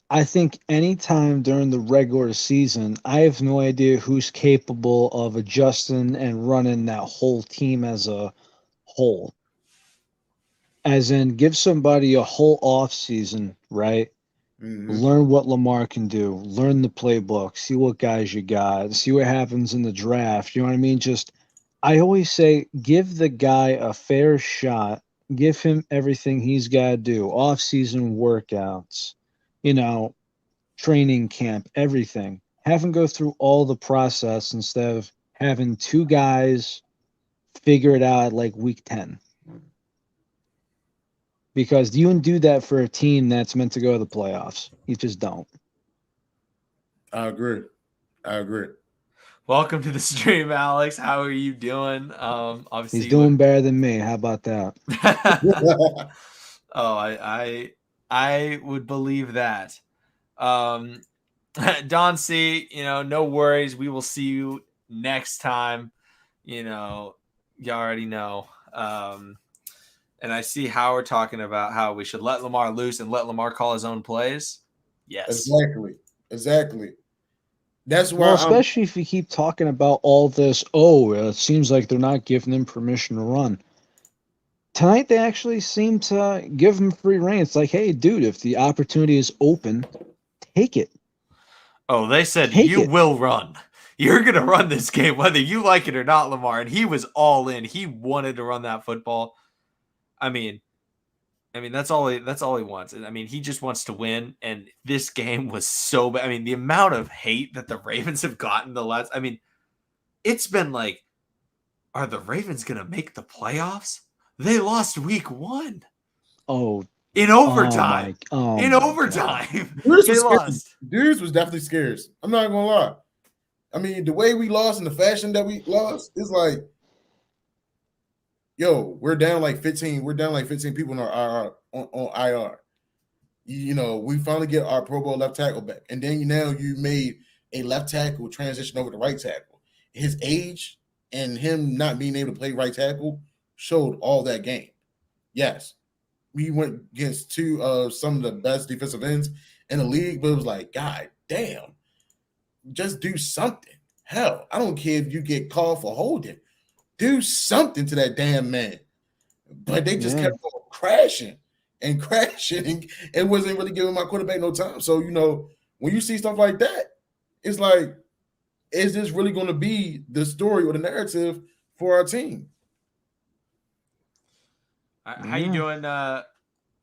I think anytime during the regular season, I have no idea who's capable of adjusting and running that whole team as a whole. As in, give somebody a whole off season, right? Learn what Lamar can do, learn the playbook, see what guys you got, see what happens in the draft. You know what I mean? I always say, give the guy a fair shot, give him everything he's got to do, off-season workouts, training camp, everything. Have him go through all the process instead of having 2 guys figure it out at like week 10. Because you don't do that for a team that's meant to go to the playoffs. You just don't. I agree. Welcome to the stream, Alex. How are you doing? Obviously, He's doing better than me. How about that? Oh, I would believe that. Um, Don C, no worries. We will see you next time. You already know. And I see Howard talking about how we should let Lamar loose and let Lamar call his own plays. Yes. Exactly. That's why. Well, especially if you keep talking about all this. It seems like they're not giving him permission to run. Tonight, they actually seem to give him free reign. It's like, hey, dude, if the opportunity is open, take it. Oh, they said you will run. You're going to run this game, whether you like it or not, Lamar. And he was all in. He wanted to run that football. I mean, that's all he wants. I mean, he just wants to win. And this game was so bad. I mean, the amount of hate that the Ravens have gotten it's been like, are the Ravens going to make the playoffs? They lost week 1. Oh, in overtime. In overtime. They lost. Dudes was definitely scarce. I'm not gonna lie. I mean, the way we lost and the fashion that we lost is like, yo, we're down like 15. We're down like 15 people on IR. We finally get our Pro Bowl left tackle back, and then you made a left tackle transition over to right tackle. His age and him not being able to play right tackle showed all that game. Yes, we went against some of the best defensive ends in the league, but it was like, God damn, just do something. Hell, I don't care if you get called for holding. Do something to that damn man. But they just kept on crashing and wasn't really giving my quarterback no time. So, when you see stuff like that, it's like, is this really going to be the story or the narrative for our team? How you doing,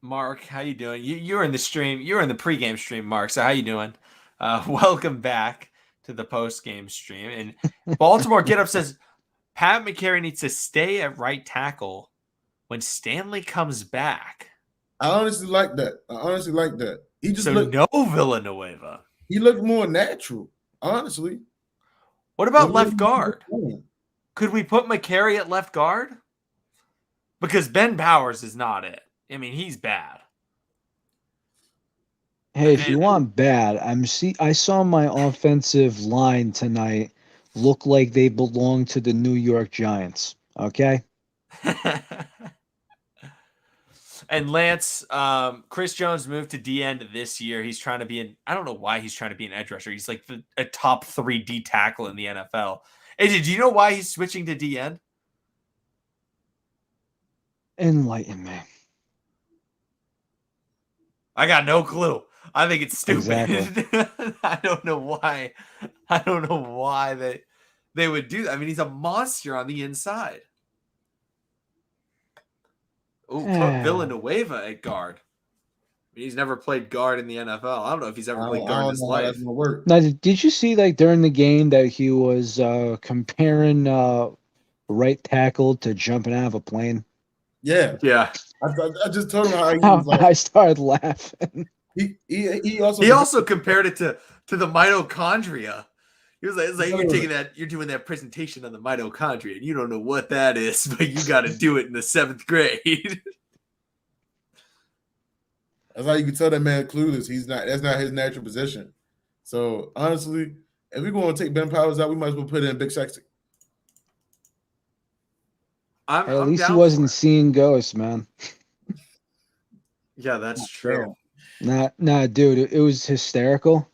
Mark? How you doing? You're in the stream. You're in the pregame stream, Mark. So how you doing? Welcome back to the postgame stream. And Baltimore Get Up says Pat McCarry needs to stay at right tackle when Stanley comes back. I honestly like that. He just looked no Villanueva. He looked more natural, honestly. What about left guard? Could we put McCarry at left guard? Because Ben Powers is not it. I mean, he's bad. Hey, if you want bad, I saw my offensive line tonight look like they belong to the New York Giants. Okay. And Lance, Chris Jones moved to D end this year. He's trying to be I don't know why he's trying to be an edge rusher. He's like a top 3 D tackle in the NFL. Hey, did you know why he's switching to D end? Enlighten me. I got no clue. I think it's stupid. Exactly. I don't know why. They would do that. I mean, he's a monster on the inside. Oh, put Villanueva at guard. I mean, he's never played guard in the NFL. I don't know if he's ever played guard in his life. Now, did you see during the game that he was comparing right tackle to jumping out of a plane? Yeah. I just told him how he was like, I started laughing. He also compared it to the mitochondria. He was like, it's like you're doing that presentation on the mitochondria, and you don't know what that is, but you got to do it in the 7th grade. That's how you can tell that man clueless. That's not his natural position. So honestly, if we're going to take Ben Powers out, we might as well put in Big Sexy. At least he wasn't seeing ghosts, man. Yeah, that's true. Nah, dude, it was hysterical.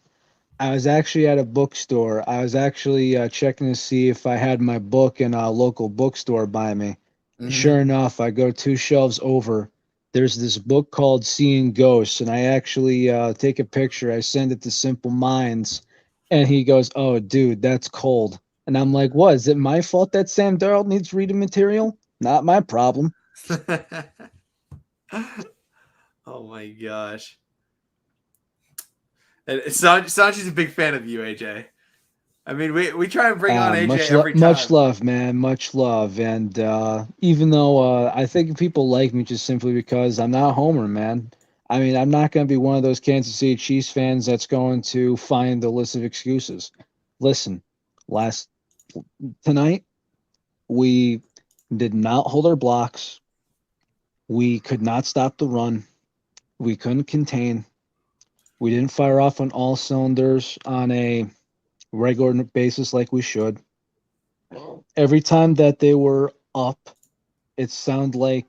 I was actually at a bookstore. I was actually checking to see if I had my book in a local bookstore by me. Mm-hmm. Sure enough, I go 2 shelves over. There's this book called Seeing Ghosts, and I actually take a picture. I send it to Simple Minds, and he goes, "Oh, dude, that's cold." And I'm like, "What? Is it my fault that Sam Darnold needs reading material? Not my problem." Oh my gosh. And Sanji's a big fan of you, AJ. I mean, we try and bring on AJ every time. Much love, man. Much love. And even though I think people like me just simply because I'm not a homer, man. I mean, I'm not going to be one of those Kansas City Chiefs fans that's going to find a list of excuses. Listen, last tonight, we did not hold our blocks. We could not stop the run. We couldn't contain. We didn't fire off on all cylinders on a regular basis like we should. Every time that they were up, it sounded like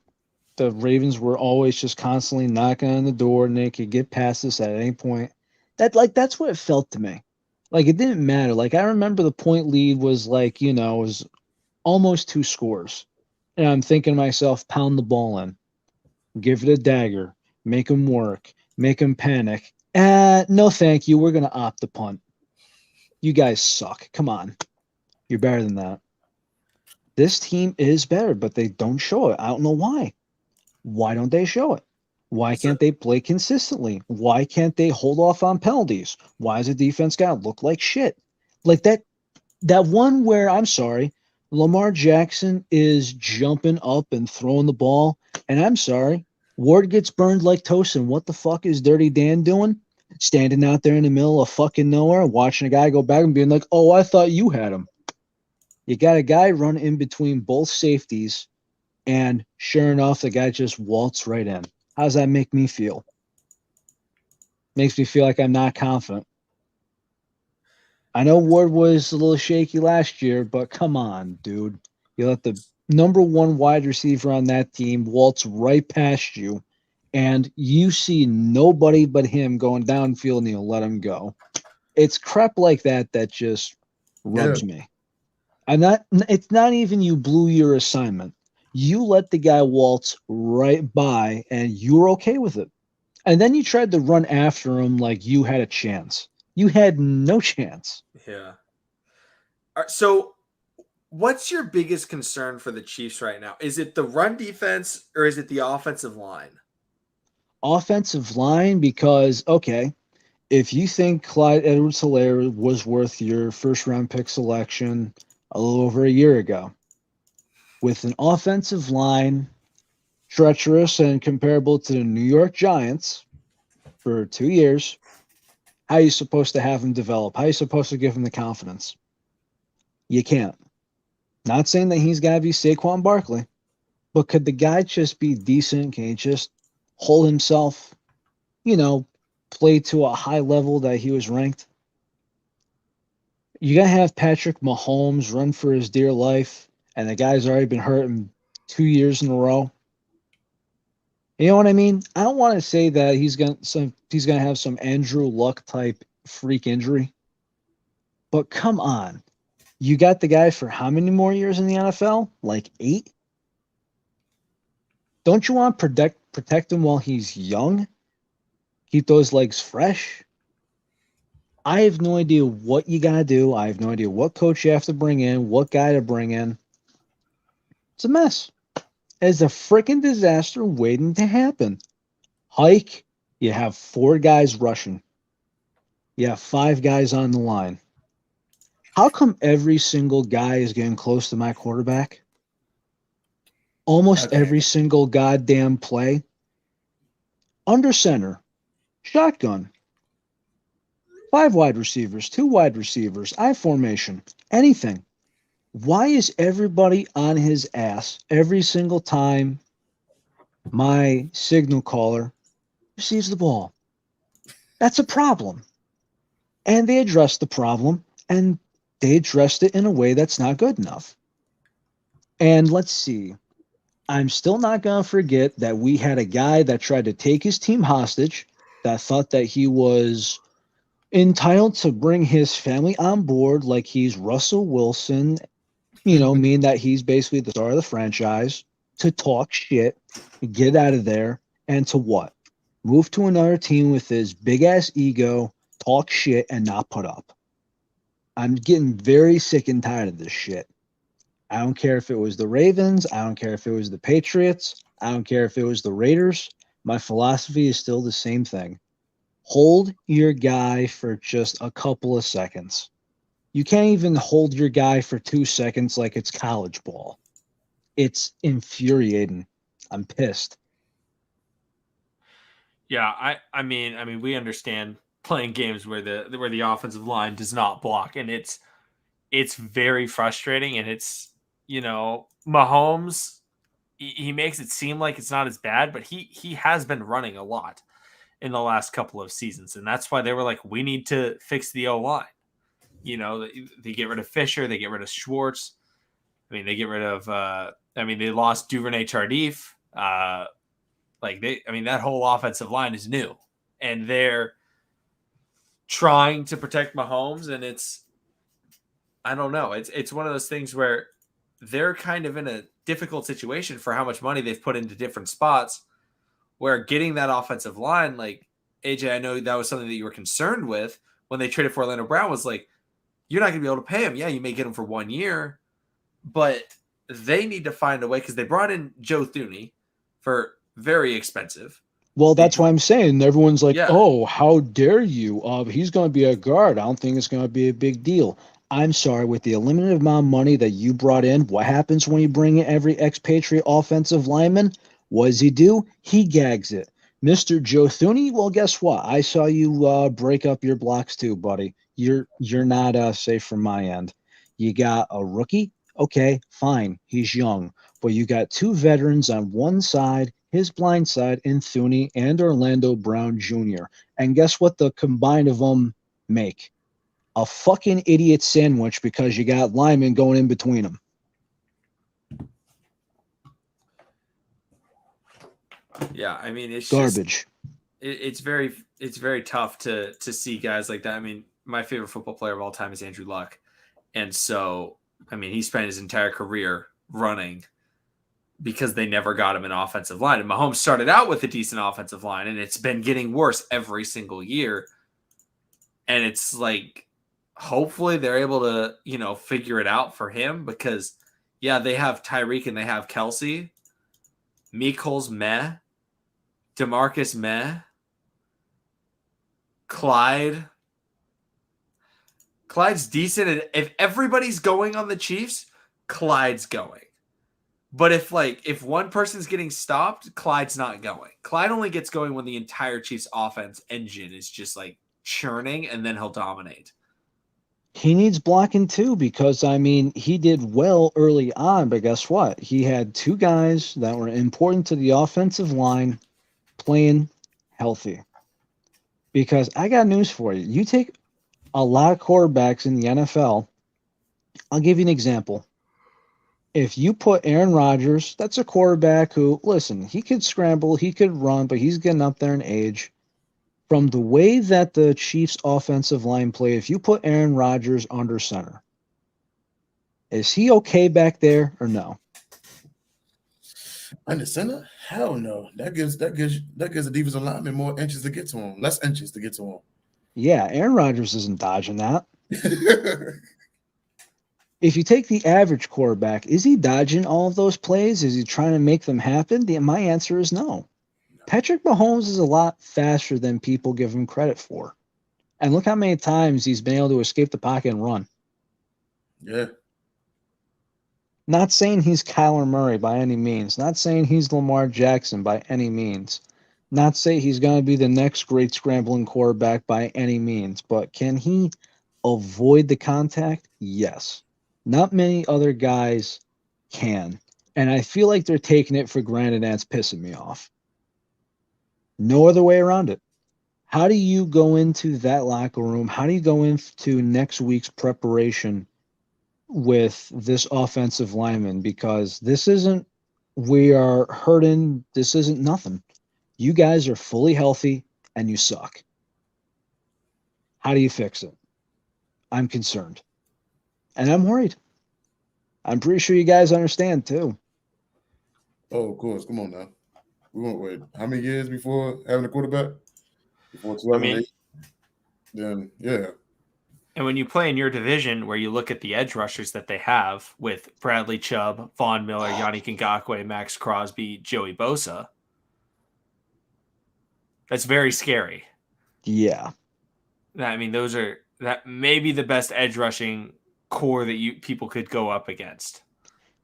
the Ravens were always just constantly knocking on the door and they could get past us at any point. That's what it felt to me. Like it didn't matter. Like I remember the point lead was like, it was almost 2 scores. And I'm thinking to myself, pound the ball in, give it a dagger, make them work, make them panic. No, thank you. We're going to opt to punt. You guys suck. Come on. You're better than that. This team is better, but they don't show it. I don't know why. Why don't they show it? Why can't they play consistently? Why can't they hold off on penalties? Why does the defense got to look like shit? Like that one where, I'm sorry, Lamar Jackson is jumping up and throwing the ball, and I'm sorry, Ward gets burned like toast, and what the fuck is Dirty Dan doing? Standing out there in the middle of fucking nowhere, watching a guy go back and being like, oh, I thought you had him. You got a guy run in between both safeties, and sure enough, the guy just waltzed right in. How does that make me feel? Makes me feel like I'm not confident. I know Ward was a little shaky last year, but come on, dude. You let the number one wide receiver on that team waltz right past you, and you see nobody but him going downfield and you let him go. It's crap like that that just rubs me. It's not even you blew your assignment. You let the guy waltz right by and you were okay with it. And then you tried to run after him like you had a chance. You had no chance. Yeah. All right, so what's your biggest concern for the Chiefs right now? Is it the run defense or is it the offensive line? Offensive line, because, okay, if you think Clyde Edwards-Helaire was worth your first round pick selection a little over a year ago, with an offensive line treacherous and comparable to the New York Giants for 2 years, how are you supposed to have him develop? How are you supposed to give him the confidence? You can't. Not saying that he's got to be Saquon Barkley, but could the guy just be decent? Can he just hold himself, play to a high level that he was ranked? You got to have Patrick Mahomes run for his dear life, and the guy's already been hurt in 2 years in a row. You know what I mean? I don't want to say that he's gonna have some Andrew Luck type freak injury, but come on, you got the guy for how many more years in the NFL? Like 8? Don't you want to protect him while he's young? Keep those legs fresh? I have no idea what you gotta do. I have no idea what coach you have to bring in, what guy to bring in. It's a mess. It's a freaking disaster waiting to happen. Hike, you have 4 guys rushing. You have 5 guys on the line. How come every single guy is getting close to my quarterback? Almost every single goddamn play. Under center, shotgun, 5 wide receivers, 2 wide receivers, I formation, anything. Why is everybody on his ass every single time my signal caller receives the ball? That's a problem. And they addressed the problem, and they addressed it in a way that's not good enough. And let's see. I'm still not going to forget that we had a guy that tried to take his team hostage, that thought that he was entitled to bring his family on board like he's Russell Wilson, meaning that he's basically the star of the franchise, to talk shit, get out of there, and to what? Move to another team with his big-ass ego, talk shit, and not put up. I'm getting very sick and tired of this shit. I don't care if it was the Ravens. I don't care if it was the Patriots. I don't care if it was the Raiders. My philosophy is still the same thing. Hold your guy for just a couple of seconds. You can't even hold your guy for 2 seconds like it's college ball. It's infuriating. I'm pissed. Yeah, I mean we understand playing games where the offensive line does not block, and it's it's very frustrating, and it's, Mahomes, he makes it seem like it's not as bad, but he has been running a lot in the last couple of seasons, and that's why they were like, we need to fix the O-line. They get rid of Fisher, they get rid of Schwartz. I mean, they get rid of. They lost Duvernay Tardif. That whole offensive line is new, and they're trying to protect Mahomes, and I don't know. It's one of those things where they're kind of in a difficult situation for how much money they've put into different spots, where getting that offensive line, like, AJ, I know that was something that you were concerned with when they traded for Orlando Brown, was like, you're not going to be able to pay him. Yeah, you may get him for 1 year, but they need to find a way, because they brought in Joe Thuney for very expensive. Well, that's why I'm saying everyone's like, Yeah. oh, how dare you? He's going to be a guard. I don't think it's going to be a big deal. I'm sorry, with the limited amount of money that you brought in, what happens when you bring in every expatriate offensive lineman? What does he do? He gags it. Mr. Joe Thuney, well, guess what? I saw you break up your blocks too, buddy. You're not safe from my end. You got a rookie? Okay, fine. He's young. But you got two veterans on one side, his blind side in Thuney and Orlando Brown Jr. And guess what the combined of them make? A fucking idiot sandwich, because you got linemen going in between them. Yeah, I mean, it's garbage. It's very tough to see guys like that. I mean, my favorite football player of all time is Andrew Luck, and so he spent his entire career running because they never got him an offensive line. And Mahomes started out with a decent offensive line, and it's been getting worse every single year. And it's like, hopefully they're able to, figure it out for him, because, yeah, they have Tyreek and they have Kelsey. Meekols, meh. DeMarcus, meh. Clyde's decent. And if everybody's going on the Chiefs, Clyde's going. But if one person's getting stopped, Clyde's not going. Clyde only gets going when the entire Chiefs offense engine is just like churning, and then he'll dominate. He needs blocking too, because he did well early on, but guess what? He had two guys that were important to the offensive line playing healthy. Because I got news for you. You take a lot of quarterbacks in the NFL. I'll give you an example. If you put Aaron Rodgers, that's a quarterback who, listen, he could scramble, he could run, but he's getting up there in age. From the way that the Chiefs' offensive line play, if you put Aaron Rodgers under center, is he okay back there or no? Under center? Hell no. That gives the defensive lineman more inches to get to him, less inches to get to him. Yeah, Aaron Rodgers isn't dodging that. If you take the average quarterback, is he dodging all of those plays? Is he trying to make them happen? My answer is no. Patrick Mahomes is a lot faster than people give him credit for. And look how many times he's been able to escape the pocket and run. Yeah. Not saying he's Kyler Murray by any means. Not saying he's Lamar Jackson by any means. Not saying he's going to be the next great scrambling quarterback by any means. But can he avoid the contact? Yes. Not many other guys can. And I feel like they're taking it for granted, and it's pissing me off. No other way around it. How do you go into that locker room? How do you go into next week's preparation with this offensive lineman? Because we are hurting. This isn't nothing. You guys are fully healthy and you suck. How do you fix it? I'm concerned. And I'm worried. I'm pretty sure you guys understand too. Oh, of course. Come on now. We won't wait. How many years before having a quarterback? Before 2008? Then, yeah. And when you play in your division, where you look at the edge rushers that they have with Bradley Chubb, Von Miller, Yannick Ngakoue, Max Crosby, Joey Bosa, that's very scary. Yeah. That may be the best edge rushing core that people could go up against.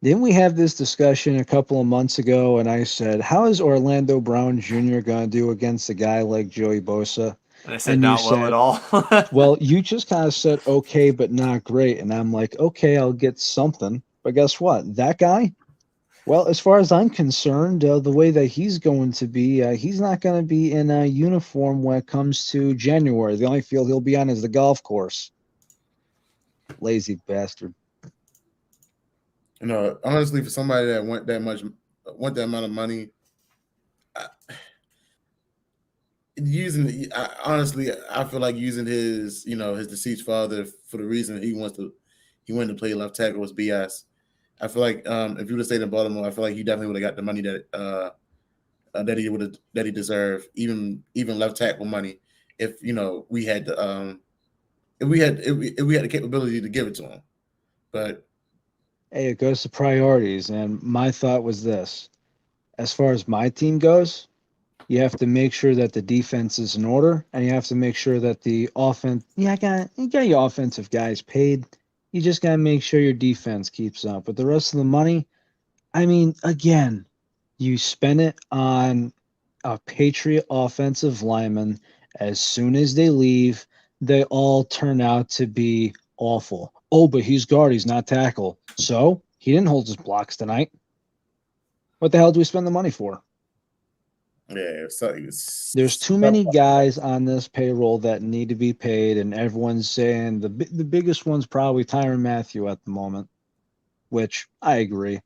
Didn't we have this discussion a couple of months ago, and I said, how is Orlando Brown Jr. going to do against a guy like Joey Bosa? And I said, And you not well said, at all. well, you just kind of said okay, but not great. And I'm like, okay, I'll get something. But guess what? That guy, well, as far as I'm concerned, the way that he's going to be, he's not going to be in a uniform when it comes to January. The only field he'll be on is the golf course. Lazy bastard. You know, honestly, for somebody that want that amount of money, honestly, I feel like using his deceased father for the reason he wanted to play left tackle was BS. I feel like if he would have stayed in Baltimore, I feel like he definitely would have got the money that he deserved, even left tackle money. If we had the if we had the capability to give it to him, but Hey, it goes to priorities. And my thought was this: as far as my team goes, you have to make sure that the defense is in order, and you have to make sure that the offense. Yeah, you got your offensive guys paid. You just got to make sure your defense keeps up. But the rest of the money, I mean, again, you spend it on a Patriot offensive lineman. As soon as they leave, they all turn out to be awful. Oh, but he's guard, he's not tackle. So he didn't hold his blocks tonight. What the hell do we spend the money for? yeah, There's too many guys on this payroll that need to be paid, and everyone's saying the biggest one's probably Tyrann Mathieu at the moment, which I agree.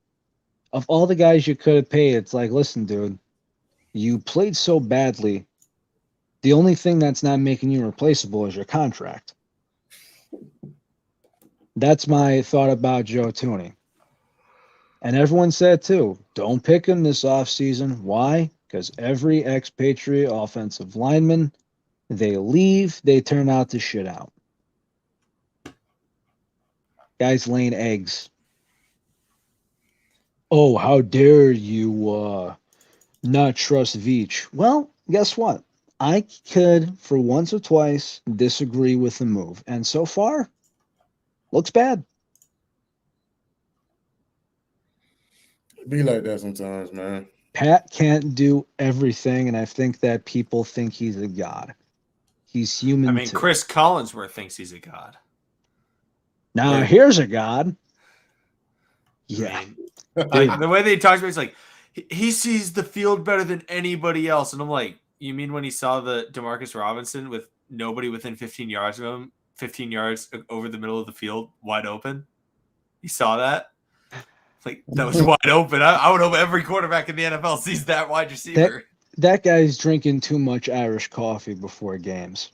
Of all the guys you could have paid, it's like, listen, dude, you played so badly. The only thing that's not making you replaceable is your contract. That's my thought about Joe Thuney. And everyone said, too, don't pick him this offseason. Why? Because every expatriate offensive lineman, they leave, they turn out to shit out. Guys laying eggs. Oh, how dare you not trust Veach? Well, guess what? I could, for once or twice, disagree with the move. And so far, looks bad. be like that sometimes, man. Pat can't do everything, and I think that people think he's a god. He's human I mean, too. Chris Collinsworth thinks he's a god. Now here's a god. Yeah. I mean, the way that he talks about it, he's like, he sees the field better than anybody else. And I'm like, you mean when he saw the Demarcus Robinson with nobody within 15 yards of him, 15 yards over the middle of the field, wide open? He saw that? Like, that was wide open. I would hope every quarterback in the NFL sees that wide receiver. That guy's drinking too much Irish coffee before games.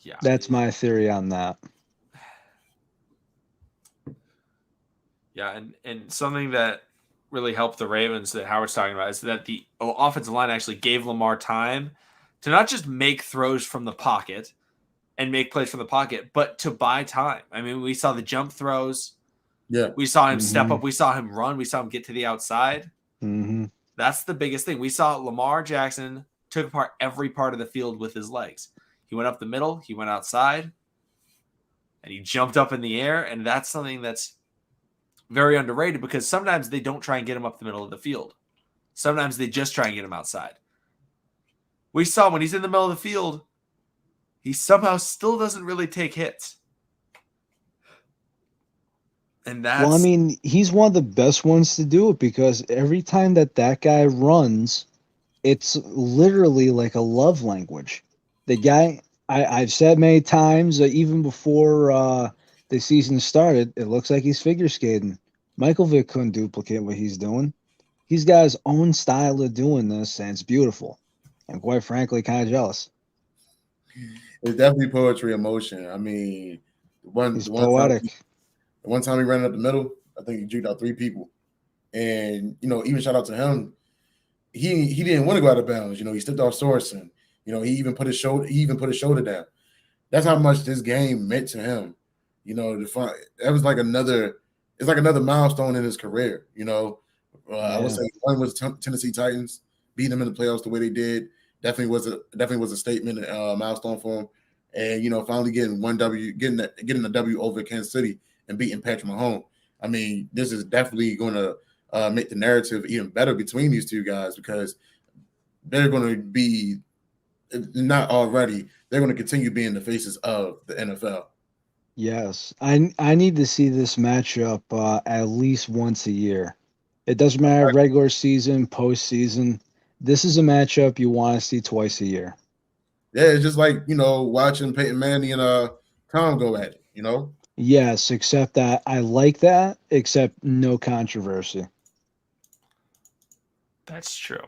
Yeah. That's my theory on that. Yeah, and something that really helped the Ravens that Howard's talking about is that the offensive line actually gave Lamar time to not just make throws from the pocket and make plays from the pocket, but to buy time. I mean, we saw the jump throws. Yeah. We saw him step up. We saw him run. We saw him get to the outside. Mm-hmm. That's the biggest thing. We saw Lamar Jackson took apart every part of the field with his legs. He went up the middle. He went outside. And he jumped up in the air. And that's something that's very underrated because sometimes they don't try and get him up the middle of the field. Sometimes they just try and get him outside. We saw when he's in the middle of the field, he somehow still doesn't really take hits. And that's... Well, I mean, he's one of the best ones to do it because every time that guy runs, it's literally like a love language. The guy, I've said many times, even before the season started, it looks like he's figure skating. Michael Vick couldn't duplicate what he's doing. He's got his own style of doing this, and it's beautiful. And quite frankly, kind of jealous. It's definitely poetry in motion. I mean, He's poetic. The one time he ran up the middle, I think he juked out 3 people. And, even shout out to him. He didn't want to go out of bounds. He stepped off Sorensen. He even put his shoulder down. That's how much this game meant to him. That was like another milestone in his career. I would say one was Tennessee Titans beating them in the playoffs the way they did. Definitely was a statement, milestone for him. And finally getting a W over Kansas City and beating Patrick Mahomes. I mean, this is definitely going to make the narrative even better between these two guys because they're going to be, if not already, they're going to continue being the faces of the NFL. Yes, I need to see this matchup at least once a year. It doesn't matter regular season, postseason. This is a matchup you want to see twice a year. Yeah, it's just like, watching Peyton Manning and Tom go at it. Yes, except that I like that, except no controversy. That's true.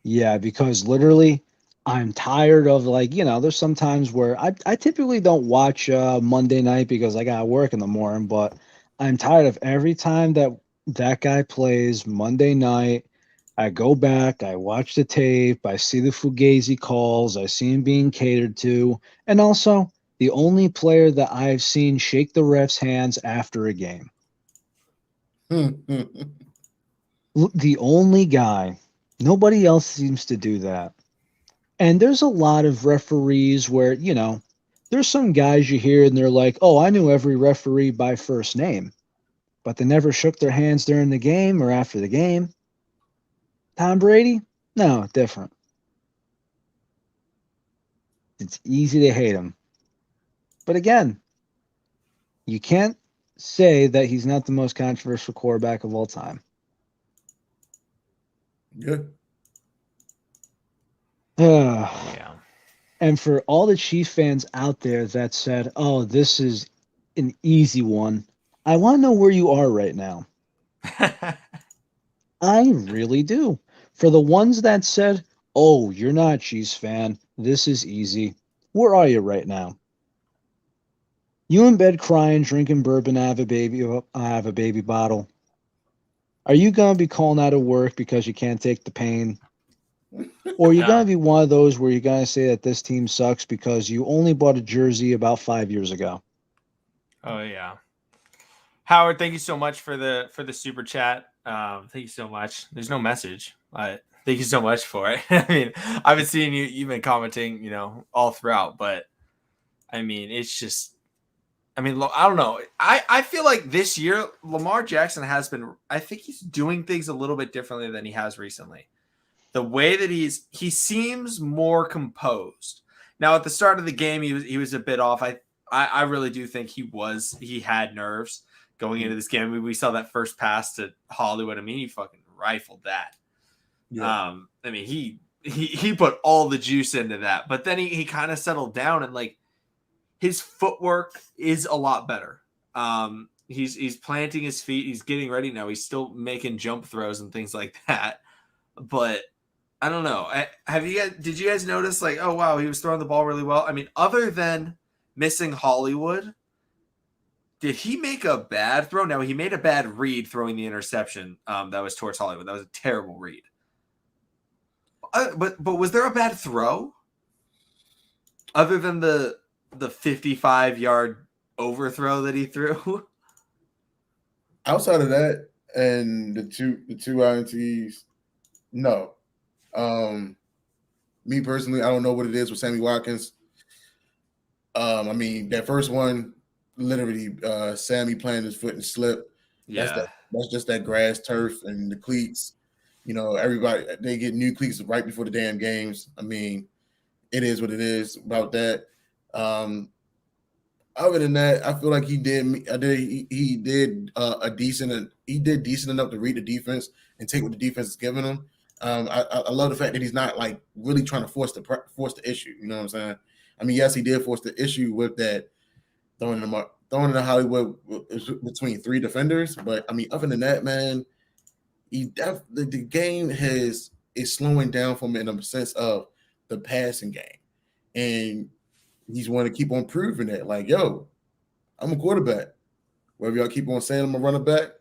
Yeah, because literally, I'm tired of there's some times where I typically don't watch Monday night because I got work in the morning, but I'm tired of every time that guy plays Monday night. I go back, I watch the tape, I see the Fugazi calls, I see him being catered to, and also the only player that I've seen shake the ref's hands after a game. The only guy. Nobody else seems to do that. And there's a lot of referees where, there's some guys you hear and they're like, oh, I knew every referee by first name, but they never shook their hands during the game or after the game. Tom Brady? No, different. It's easy to hate him. But again, you can't say that he's not the most controversial quarterback of all time. Yeah. Yeah. And for all the Chiefs fans out there that said, oh, this is an easy one, I want to know where you are right now. I really do. For the ones that said, oh, you're not a Chiefs fan, this is easy, where are you right now? You in bed crying, drinking bourbon out of a baby bottle. Are you gonna be calling out of work because you can't take the pain? Or are you gonna be one of those where you're gonna say that this team sucks because you only bought a jersey about 5 years ago? Oh yeah. Howard, thank you so much for the super chat. Thank you so much. There's no message. Thank you so much for it. I mean, I've been seeing you've been commenting, all throughout, but I mean, it's just, I mean, I don't know. I feel like this year Lamar Jackson has been, I think he's doing things a little bit differently than he has recently. The way that he seems more composed. Now at the start of the game, he was a bit off. I really do think he had nerves going into this game. I mean, we saw that first pass to Hollywood. I mean, he fucking rifled that. Yeah. I mean, he put all the juice into that, but then he kind of settled down and like his footwork is a lot better. He's planting his feet. He's getting ready now. He's still making jump throws and things like that, but I don't know. Did you guys notice like, oh wow, he was throwing the ball really well? I mean, other than missing Hollywood, did he make a bad throw? No, he made a bad read throwing the interception. That was towards Hollywood. That was a terrible read. But was there a bad throw? Other than the 55-yard overthrow that he threw? Outside of that and the two INTs, no. Me personally, I don't know what it is with Sammy Watkins. I mean, that first one, literally, Sammy planted his foot and slipped. Yeah. That's just that grass, turf, and the cleats. Everybody, they get new cleats right before the damn games. I mean, it is what it is about that. Other than that, I feel like he did decent enough to read the defense and take what the defense is giving him. I love the fact that he's not like really trying to force the issue. You know what I'm saying? I mean, yes, he did force the issue with that throwing in Hollywood between three defenders, but I mean, other than that, man, the game is slowing down for him in a sense of the passing game, and he's want to keep on proving that. Like, yo, I'm a quarterback. Whether y'all keep on saying I'm a running back,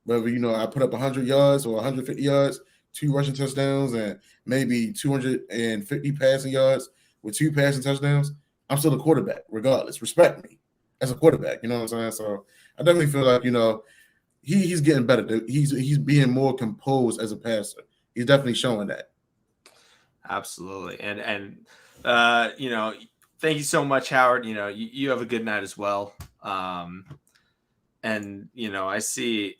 whether I put up 100 yards or 150 yards, 2 rushing touchdowns, and maybe 250 passing yards with 2 passing touchdowns, I'm still a quarterback, regardless. Respect me as a quarterback. You know what I'm saying? So I definitely feel like he's getting better. He's being more composed as a passer. He's definitely showing that. Absolutely, and thank you so much, Howard. You have a good night as well. And I see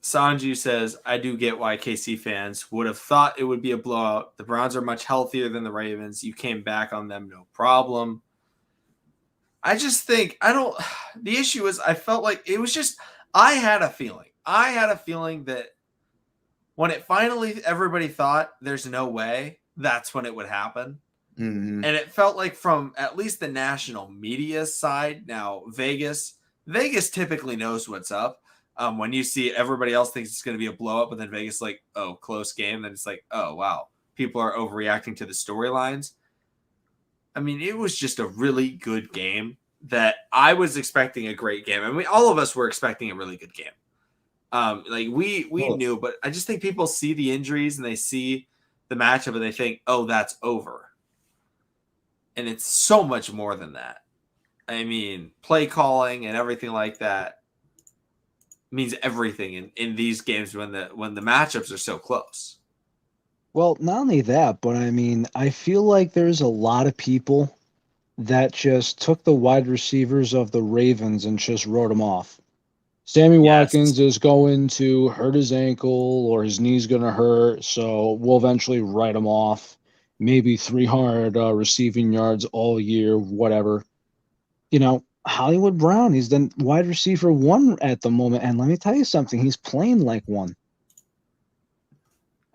Sanju says, I do get why KC fans would have thought it would be a blowout. The Browns are much healthier than the Ravens. You came back on them, no problem. I just think, the issue is I felt like it was just, I had a feeling that when it finally, everybody thought there's no way, that's when it would happen. Mm-hmm. And it felt like from at least the national media side, now Vegas typically knows what's up. When you see everybody else thinks it's going to be a blow up, but then Vegas like, oh, close game, then it's like, oh, wow, people are overreacting to the storylines. I mean, it was just a really good game that I was expecting a great game. I mean, all of us were expecting a really good game. We knew, but I just think people see the injuries and they see the matchup and they think, oh, that's over. And it's so much more than that. I mean, play calling and everything like that means everything in these games when the matchups are so close. Well, not only that, but I mean, I feel like there's a lot of people that just took the wide receivers of the Ravens and just wrote them off. Sammy Watkins is going to hurt his ankle or his knee's going to hurt, so we'll eventually write him off. Maybe 300 receiving yards all year, whatever. You know, Hollywood Brown, he's the wide receiver 1 at the moment, and let me tell you something, he's playing like one.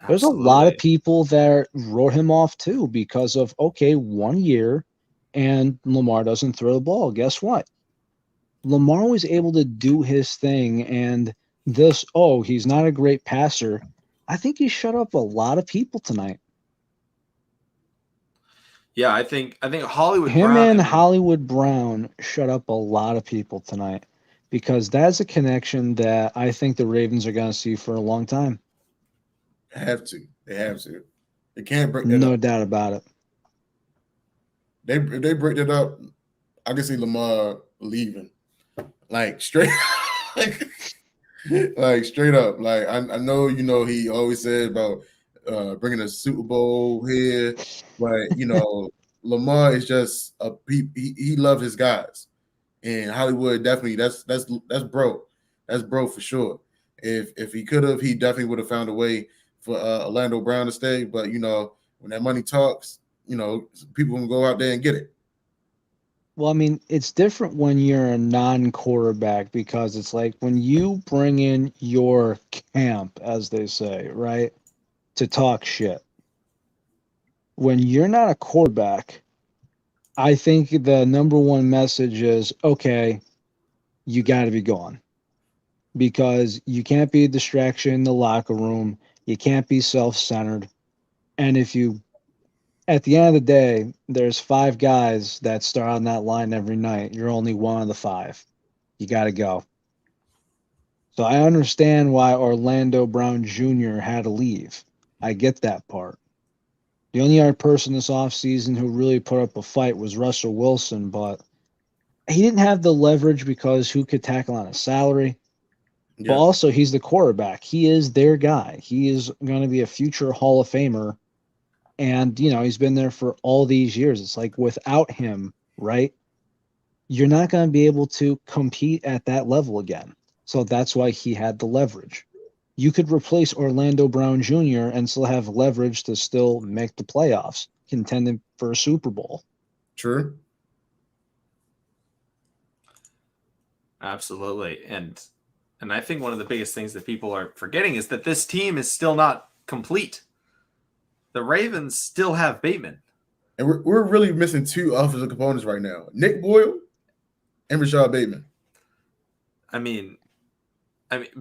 There's a lot of people that wrote him off too because of, okay, 1 year and Lamar doesn't throw the ball. Guess what? Lamar was able to do his thing, and this, oh, he's not a great passer. I think he shut up a lot of people tonight. Yeah, I think Hollywood Him Brown and Hollywood Brown shut up a lot of people tonight because that's a connection that I think the Ravens are going to see for a long time. They have to. They can't break that up. No doubt about it. If they break that up, I can see Lamar leaving. Like straight like straight up. Like I know, he always said about bringing a Super Bowl here, but Lamar is just he loved his guys, and Hollywood definitely that's bro for sure. If he could have, he definitely would have found a way for Orlando Brown to stay. But when that money talks, people can go out there and get it. Well, I mean, it's different when you're a non-quarterback because it's like when you bring in your camp, as they say, right, to talk shit. When you're not a quarterback, I think the number one message is, okay, you got to be gone because you can't be a distraction in the locker room. You can't be self-centered. And if you at the end of the day, there's 5 guys that start on that line every night. You're only one of the 5. You got to go. So I understand why Orlando Brown Jr. had to leave. I get that part. The only other person this offseason who really put up a fight was Russell Wilson, but he didn't have the leverage because who could tackle on a salary? Yeah. But also, he's the quarterback. He is their guy. He is going to be a future Hall of Famer. And, he's been there for all these years. It's like without him, right, you're not going to be able to compete at that level again. So that's why he had the leverage. You could replace Orlando Brown Jr. and still have leverage to still make the playoffs, contending for a Super Bowl. True. Absolutely. And I think one of the biggest things that people are forgetting is that this team is still not complete. The Ravens still have Bateman. And we're really missing 2 offensive components right now. Nick Boyle and Rashad Bateman. I mean,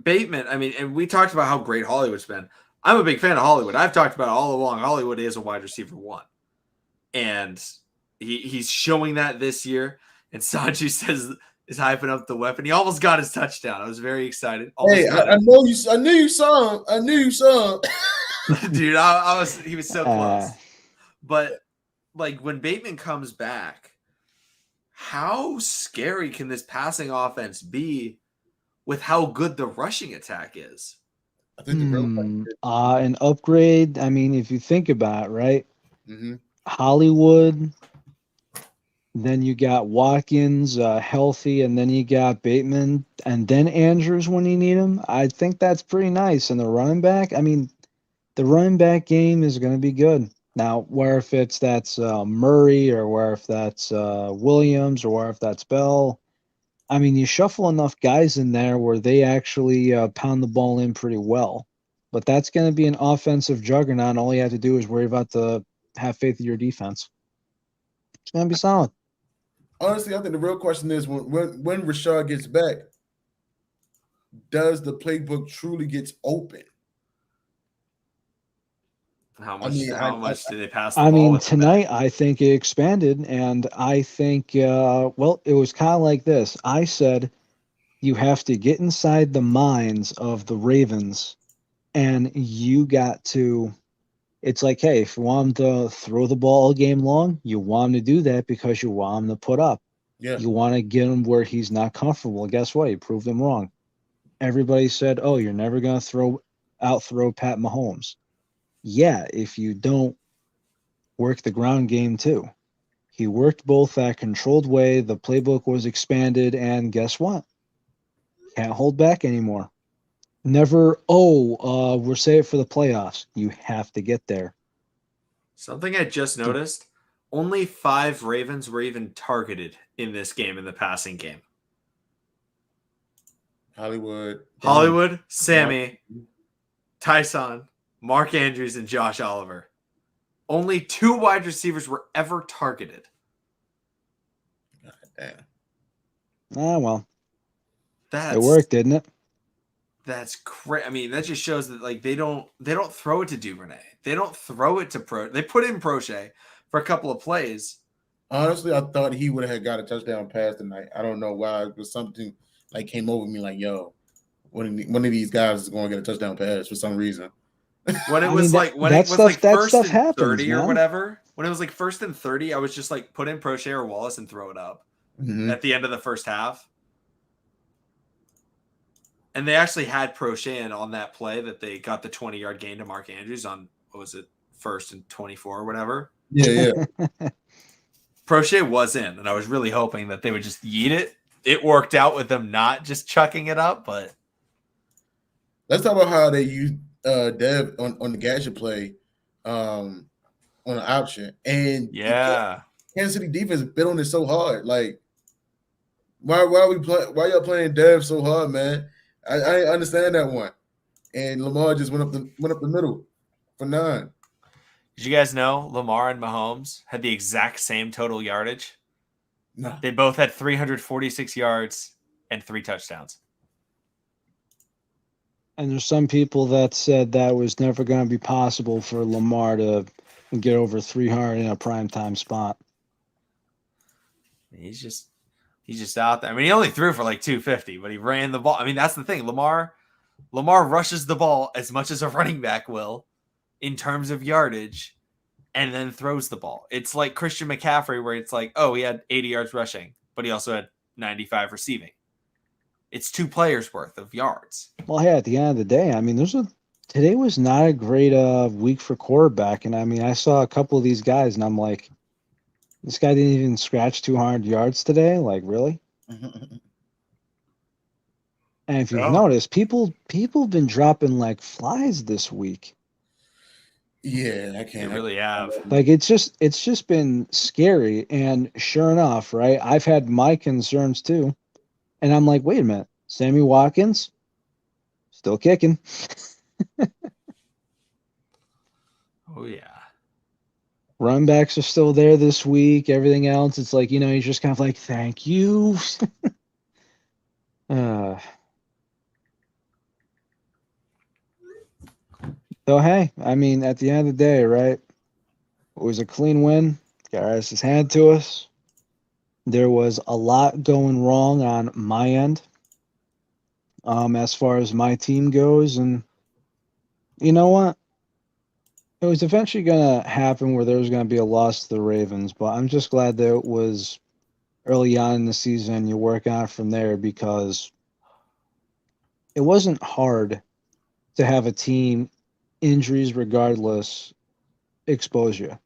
Bateman, and we talked about how great Hollywood's been. I'm a big fan of Hollywood. I've talked about it all along. Hollywood is a wide receiver 1. And he's showing that this year. And Sanju says is hyping up the weapon. He almost got his touchdown. I was very excited. Hey, I knew you saw him. Dude, he was so close. But like when Bateman comes back, how scary can this passing offense be with how good the rushing attack is? I think an upgrade. I mean, if you think about it, right? Mm-hmm. Hollywood, Then you got Watkins healthy, and then you got Bateman, and then Andrews when you need him. I think that's pretty nice. And the running back, I mean, the running back game is going to be good. Now, where if that's Murray, or where if that's Williams, or where if that's Bell, I mean, you shuffle enough guys in there where they actually pound the ball in pretty well. But that's going to be an offensive juggernaut. All you have to do is worry about have faith in your defense. It's going to be solid. Honestly, I think the real question is when Rashad gets back, does the playbook truly get open? How much do they pass the I ball mean, with tonight I think it expanded, and I think, well, it was kind of like this. I said you have to get inside the minds of the Ravens, and you got to. It's like, hey, if you want them to throw the ball all game long, you want them to do that because you want them to put up. Yeah. You want to get him where he's not comfortable. Guess what? You proved them wrong. Everybody said, oh, you're never going to throw Pat Mahomes. Yeah, if you don't work the ground game too. He worked both that controlled way. The playbook was expanded, and guess what? Can't hold back anymore. Never, we're saved for the playoffs. You have to get there. Something I just noticed, only 5 Ravens were even targeted in this game, in the passing game. Hollywood, Sammy, Tyson, Mark Andrews, and Josh Oliver. Only 2 wide receivers were ever targeted. God damn. Well. It worked, didn't it? That's crazy. I mean, that just shows that like they don't throw it to Duvernay. They don't throw it to They put in Prochet for a couple of plays. Honestly, I thought he would have got a touchdown pass tonight. I don't know why. It was something like came over me like, yo, one of these guys is going to get a touchdown pass for some reason. When it was first and happens, 30 man. or whatever. When it was like first and 30, I was just like put in Prochet or Wallace and throw it up at the end of the first half. And they actually had Prochet on that play that they got the 20-yard gain to Mark Andrews on, what was it, first and 24 or whatever. Yeah. Prochet was in, and I was really hoping that they would just yeet it. It worked out with them not just chucking it up, but let's talk about how they used Dev on the gadget play on an option. And yeah, Kansas City defense bit on it so hard. Like, why y'all playing Dev so hard, man? I understand that one. And Lamar just went up the middle for 9. Did you guys know Lamar and Mahomes had the exact same total yardage? No. They both had 346 yards and 3 touchdowns. And there's some people that said that was never going to be possible for Lamar to get over 300 in a primetime spot. He's just out there. I mean, he only threw for like 250, but he ran the ball. I mean, that's the thing. Lamar rushes the ball as much as a running back will in terms of yardage and then throws the ball. It's like Christian McCaffrey, where it's like, oh, he had 80 yards rushing, but he also had 95 receiving. It's 2 players worth of yards. Well, yeah, at the end of the day, I mean, today was not a great week for quarterback. And I mean, I saw a couple of these guys and I'm like, this guy didn't even scratch 200 yards today. Like, really? And if you've noticed, people have been dropping like flies this week. Yeah, I can't. They really have. Like, it's just been scary. And sure enough, right? I've had my concerns too. And I'm like, wait a minute, Sammy Watkins still kicking. Oh yeah. Run backs are still there this week. Everything else, it's like, he's just kind of like, thank you. So, hey, I mean, at the end of the day, right, it was a clean win. Got our asses handed to us. There was a lot going wrong on my end as far as my team goes. And you know what? It was eventually going to happen where there was going to be a loss to the Ravens, but I'm just glad that it was early on in the season. You work on it from there because it wasn't hard to have a team, injuries regardless, expose you.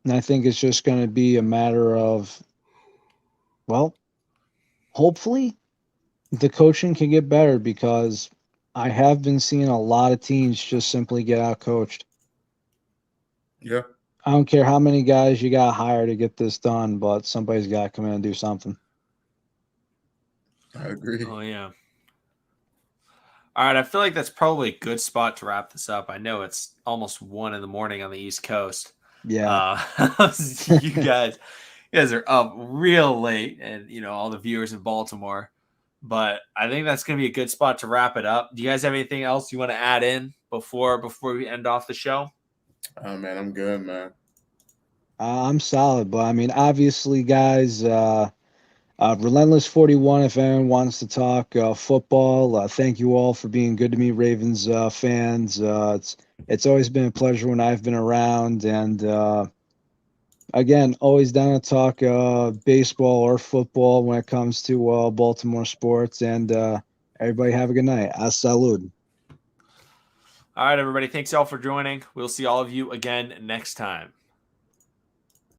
And I think it's just going to be a matter of, well, hopefully the coaching can get better, because I have been seeing a lot of teams just simply get out coached. Yeah. I don't care how many guys you got hired to get this done, but somebody's got to come in and do something. I agree. Oh, yeah. All right, I feel like that's probably a good spot to wrap this up. I know it's almost 1 a.m. on the East Coast. Yeah. You guys are up real late, and all the viewers in Baltimore. But I think that's going to be a good spot to wrap it up. Do you guys have anything else you want to add in before we end off the show? Oh man, I'm good, man. I'm solid, but I mean, obviously, guys, Relentless 41, if anyone wants to talk football, thank you all for being good to me, Ravens fans. It's always been a pleasure when I've been around, and again, always down to talk baseball or football when it comes to Baltimore sports. And everybody have a good night. A salud. All right, everybody. Thanks all for joining. We'll see all of you again next time.